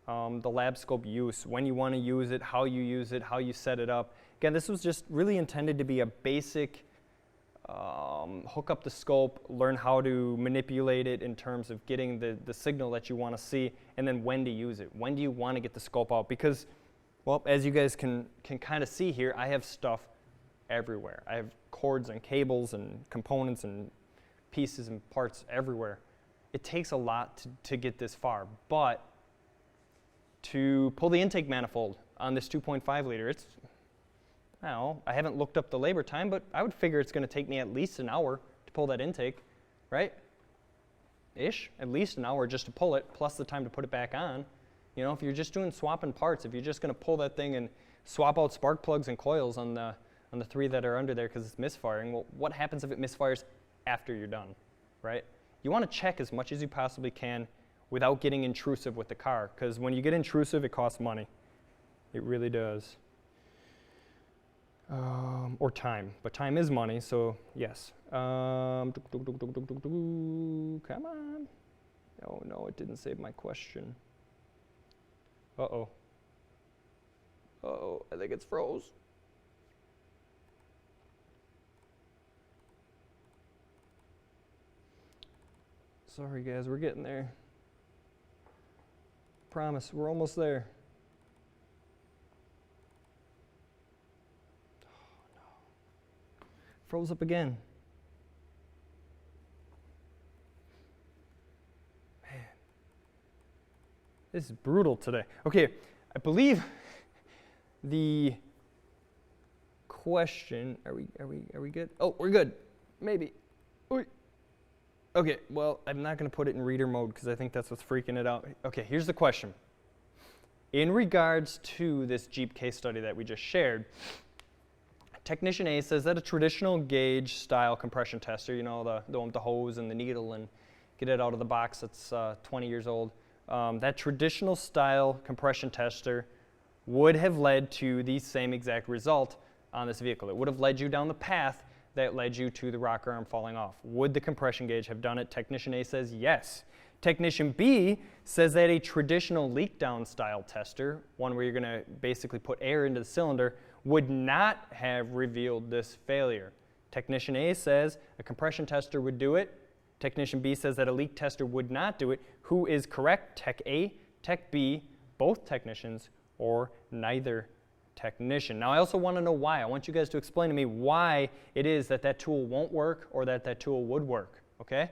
the labscope use, when you want to use it, how you use it, how you set it up? Again, this was just really intended to be a basic hook up the scope, learn how to manipulate it in terms of getting the signal that you want to see, and then when to use it. When do you want to get the scope out? Because, well, as you guys can kind of see here, I have stuff everywhere. I have cords and cables and components and pieces and parts everywhere. It takes a lot to get this far, but to pull the intake manifold on this 2.5 liter. It's, I don't know, I haven't looked up the labor time, but I would figure it's going to take me at least an hour to pull that intake, right? Ish, at least an hour just to pull it, plus the time to put it back on. You know, if you're just doing swapping parts, if you're just going to pull that thing and swap out spark plugs and coils on the 3 that are under there because it's misfiring, well, what happens if it misfires after you're done, right? You want to check as much as you possibly can without getting intrusive with the car, because when you get intrusive, it costs money. It really does. Or time, but time is money, so yes. Come on. Oh no, it didn't save my question. Uh-oh. Uh-oh, I think it's froze. Sorry guys, we're getting there. Promise, we're almost there. Oh no. Froze up again. Man. This is brutal today. Okay, I believe the question, are we good? Oh, we're good. Maybe. Oy. Okay, well, I'm not going to put it in reader mode because I think that's what's freaking it out. Okay, here's the question. In regards to this Jeep case study that we just shared, Technician A says that a traditional gauge style compression tester, you know, the one with the hose and the needle and get it out of the box that's 20 years old, that traditional style compression tester would have led to the same exact result on this vehicle. It would have led you down the path that led you to the rocker arm falling off. Would the compression gauge have done it? Technician A says yes. Technician B says that a traditional leak down style tester, one where you're going to basically put air into the cylinder, would not have revealed this failure. Technician A says a compression tester would do it. Technician B says that a leak tester would not do it. Who is correct? Tech A, Tech B, both technicians, or neither technician? Now I also want to know why. I want you guys to explain to me why it is that that tool won't work or that that tool would work, okay?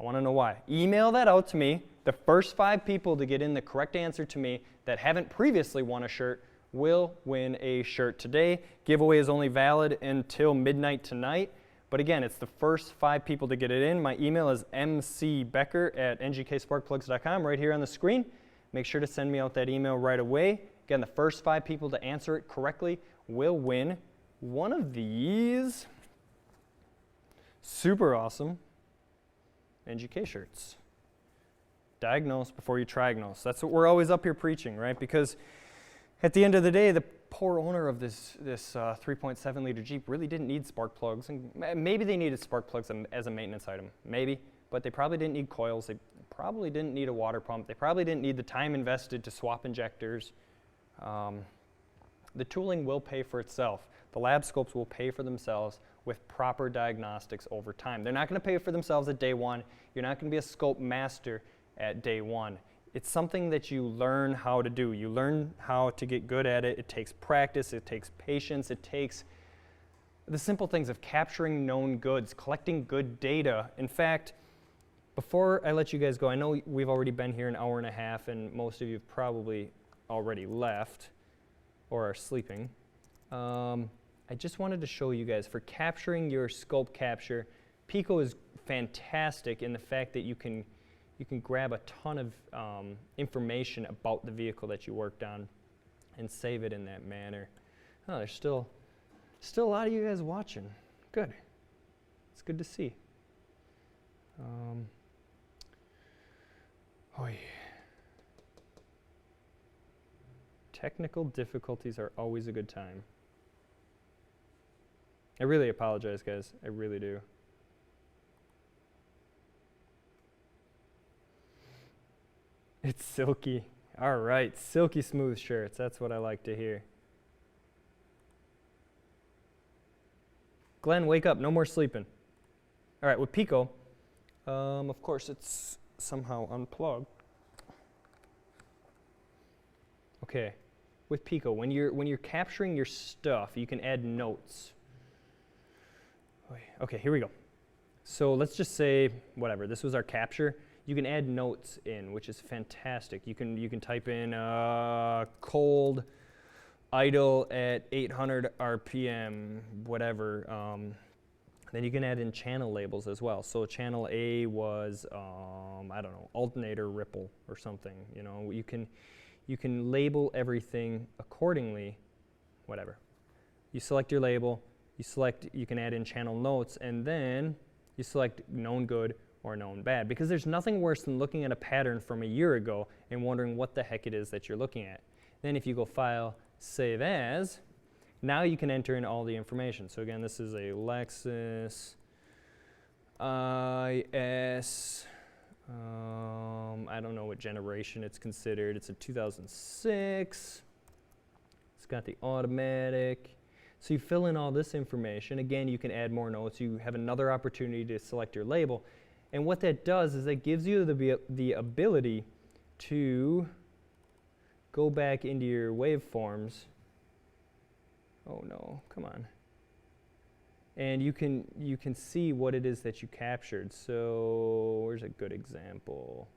I want to know why. Email that out to me. The first 5 people to get in the correct answer to me that haven't previously won a shirt will win a shirt today. Giveaway is only valid until midnight tonight. But again, it's the first 5 people to get it in. My email is mcbecker@ngksparkplugs.com right here on the screen. Make sure to send me out that email right away. Again, the first 5 people to answer it correctly will win one of these super awesome NGK shirts. Diagnose before you triagnose. That's what we're always up here preaching, right? Because at the end of the day, the poor owner of this 3.7 liter Jeep really didn't need spark plugs. And maybe they needed spark plugs as a maintenance item, maybe, but they probably didn't need coils. They probably didn't need a water pump. They probably didn't need the time invested to swap injectors. The tooling will pay for itself. The lab scopes will pay for themselves with proper diagnostics over time. They're not going to pay for themselves at day 1. You're not going to be a scope master at day 1. It's something that you learn how to do. You learn how to get good at it. It takes practice. It takes patience. It takes the simple things of capturing known goods, collecting good data. In fact, before I let you guys go, I know we've already been here an hour and a half, and most of you have probably already left or are sleeping. I just wanted to show you guys, for capturing your scope capture, PICO is fantastic in the fact that you can grab a ton of information about the vehicle that you worked on and save it in that manner. Oh, there's still a lot of you guys watching. Good. It's good to see. Oh yeah. Technical difficulties are always a good time. I really apologize, guys. I really do. It's silky. All right, silky smooth shirts. That's what I like to hear. Glenn, wake up. No more sleeping. All right, with PICO, of course, it's somehow unplugged. Okay, with PICO, when you're capturing your stuff, you can add notes. Okay, here we go. So let's just say, whatever, this was our capture. you can add notes in, which is fantastic. You can type in cold idle at 800 RPM, whatever. Then you can add in channel labels as well. So channel A was, I don't know, alternator ripple or something. You know, you can label everything accordingly, whatever. You select your label, you can add in channel notes, and then you select known good or known bad. Because there's nothing worse than looking at a pattern from a year ago and wondering what the heck it is that you're looking at. Then if you go File, Save As, now you can enter in all the information. So again, this is a Lexus IS, I don't know what generation it's considered. It's a 2006. It's got the automatic. So you fill in all this information. Again, you can add more notes. You have another opportunity to select your label. And what that does is that gives you the ability to go back into your waveforms. Oh no, come on. And you can see what it is that you captured. So where's a good example?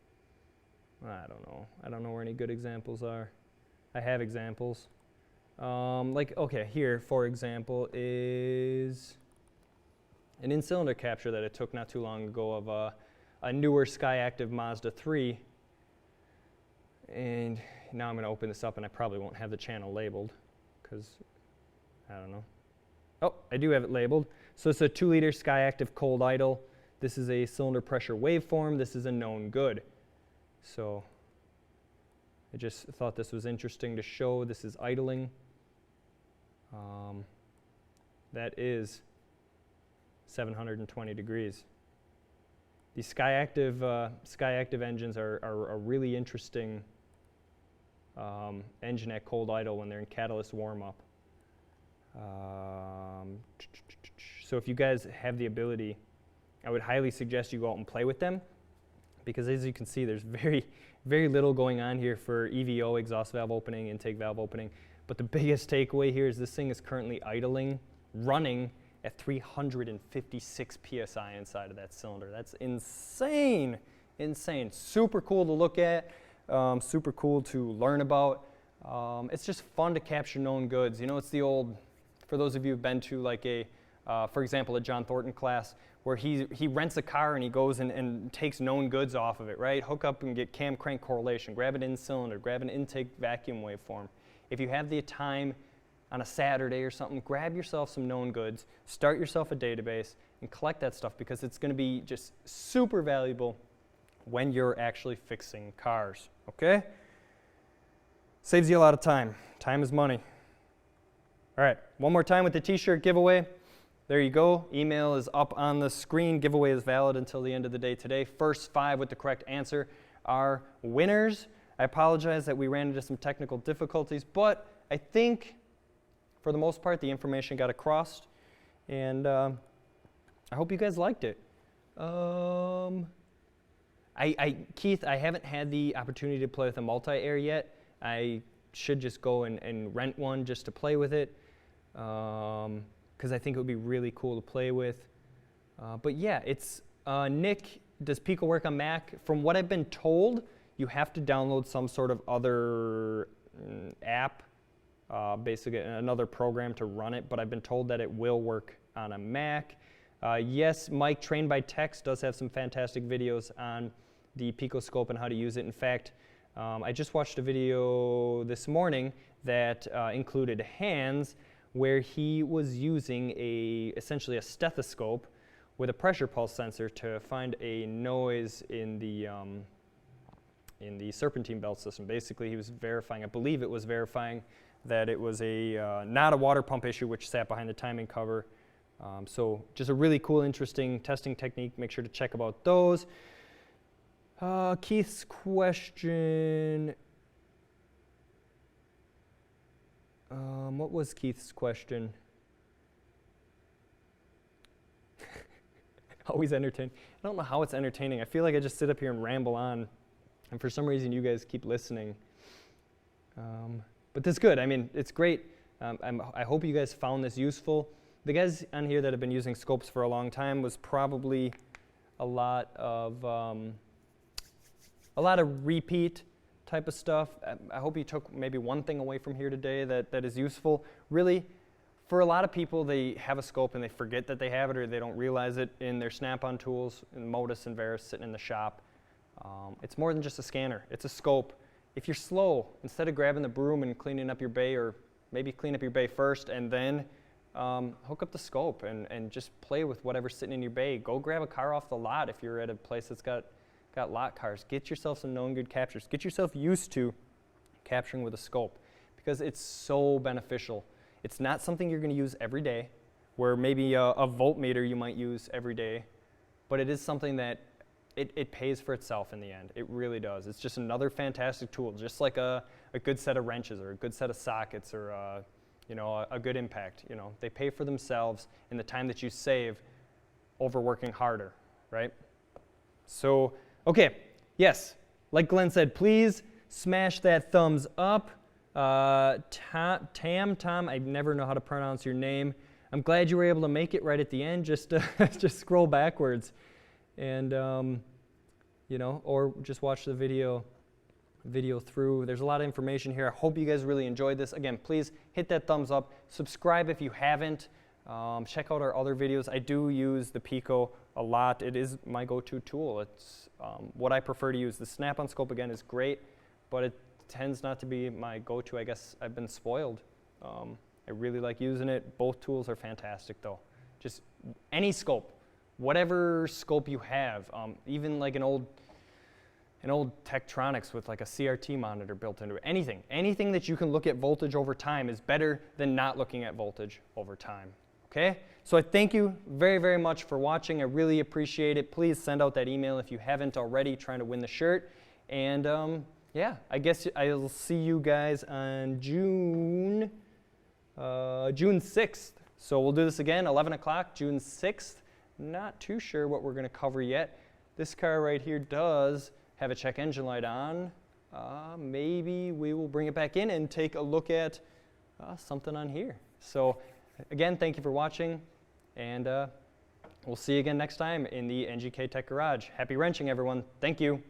I don't know. I don't know where any good examples are. I have examples. Okay, here, for example, is an in-cylinder capture that I took not too long ago of a newer SkyActiv Mazda 3. And now I'm going to open this up, and I probably won't have the channel labeled because I don't know. Oh, I do have it labeled. So it's a 2-liter SkyActiv cold idle. This is a cylinder pressure waveform. This is a known good. So I just thought this was interesting to show. This is idling. That is 720 degrees. These SkyActiv engines are a really interesting engine at cold idle when they're in catalyst warm-up. So if you guys have the ability, I would highly suggest you go out and play with them, because as you can see, there's very little going on here for EVO, exhaust valve opening, intake valve opening. But the biggest takeaway here is this thing is currently idling, running at 356 PSI inside of that cylinder. That's insane, insane. Super cool to look at, super cool to learn about. It's just fun to capture known goods. You know, it's the old, for those of you who've been to like for example, a John Thornton class where he rents a car and he goes and takes known goods off of it, right? Hook up and get cam crank correlation, grab an in-cylinder, grab an intake vacuum waveform. If you have the time on a Saturday or something, grab yourself some known goods, start yourself a database, and collect that stuff, because it's going to be just super valuable when you're actually fixing cars, okay? Saves you a lot of time. Time is money. All right, one more time with the t-shirt giveaway. There you go. Email is up on the screen. Giveaway is valid until the end of the day today. First 5 with the correct answer are winners. I apologize that we ran into some technical difficulties, but I think for the most part the information got across, and I hope you guys liked it. Keith, I haven't had the opportunity to play with a multi-air yet. I should just go and rent one just to play with it, because I think it would be really cool to play with. But yeah, it's Nick, does PICO work on Mac? From what I've been told, you have to download some sort of other app, basically another program to run it, but I've been told that it will work on a Mac. Yes, Mike, Trained by Text, does have some fantastic videos on the PICO scope and how to use it. In fact, I just watched a video this morning that included Hans, where he was using essentially a stethoscope with a pressure pulse sensor to find a noise in the serpentine belt system. Basically, he was verifying, I believe it was verifying that it was not a water pump issue, which sat behind the timing cover. So just a really cool, interesting testing technique. Make sure to check about those. Keith's question. What was Keith's question? Always entertaining. I don't know how it's entertaining. I feel like I just sit up here and ramble on, and for some reason you guys keep listening. But that's good. I mean, it's great. I hope you guys found this useful. The guys on here that have been using scopes for a long time was probably a lot of a lot of repeat type of stuff. I hope you took maybe one thing away from here today that is useful. Really, for a lot of people, they have a scope and they forget that they have it, or they don't realize it in their snap-on tools, in Modus and Veris sitting in the shop. It's more than just a scanner. It's a scope. If you're slow, instead of grabbing the broom and cleaning up your bay, or maybe clean up your bay first and then hook up the scope and just play with whatever's sitting in your bay. Go grab a car off the lot if you're at a place that's got lot cars. Get yourself some known good captures. Get yourself used to capturing with a scope, because it's so beneficial. It's not something you're going to use every day, where maybe a voltmeter you might use every day, but it is something that it pays for itself in the end. It really does. It's just another fantastic tool, just like a good set of wrenches or a good set of sockets or a good impact. They pay for themselves in the time that you save over working harder, right? So, okay, yes, like Glenn said, please smash that thumbs up. Tom, I never know how to pronounce your name. I'm glad you were able to make it right at the end. Just scroll backwards, and or just watch the video through. There's a lot of information here. I hope you guys really enjoyed this. Again, please hit that thumbs up. Subscribe if you haven't. Check out our other videos. I do use the PICO a lot. It is my go-to tool. It's what I prefer to use. The snap-on scope, again, is great, but it tends not to be my go-to. I guess I've been spoiled. I really like using it. Both tools are fantastic, though. Just any scope, whatever scope you have, even like an old Tektronix with like a CRT monitor built into it. Anything that you can look at voltage over time is better than not looking at voltage over time. Okay? So I thank you very, very much for watching. I really appreciate it. Please send out that email if you haven't already, trying to win the shirt. And yeah, I guess I'll see you guys on June 6th. So we'll do this again, 11 o'clock, June 6th. Not too sure what we're going to cover yet. This car right here does have a check engine light on. Maybe we will bring it back in and take a look at something on here. So again, thank you for watching, and we'll see you again next time in the NGK Tech Garage. Happy wrenching, everyone. Thank you.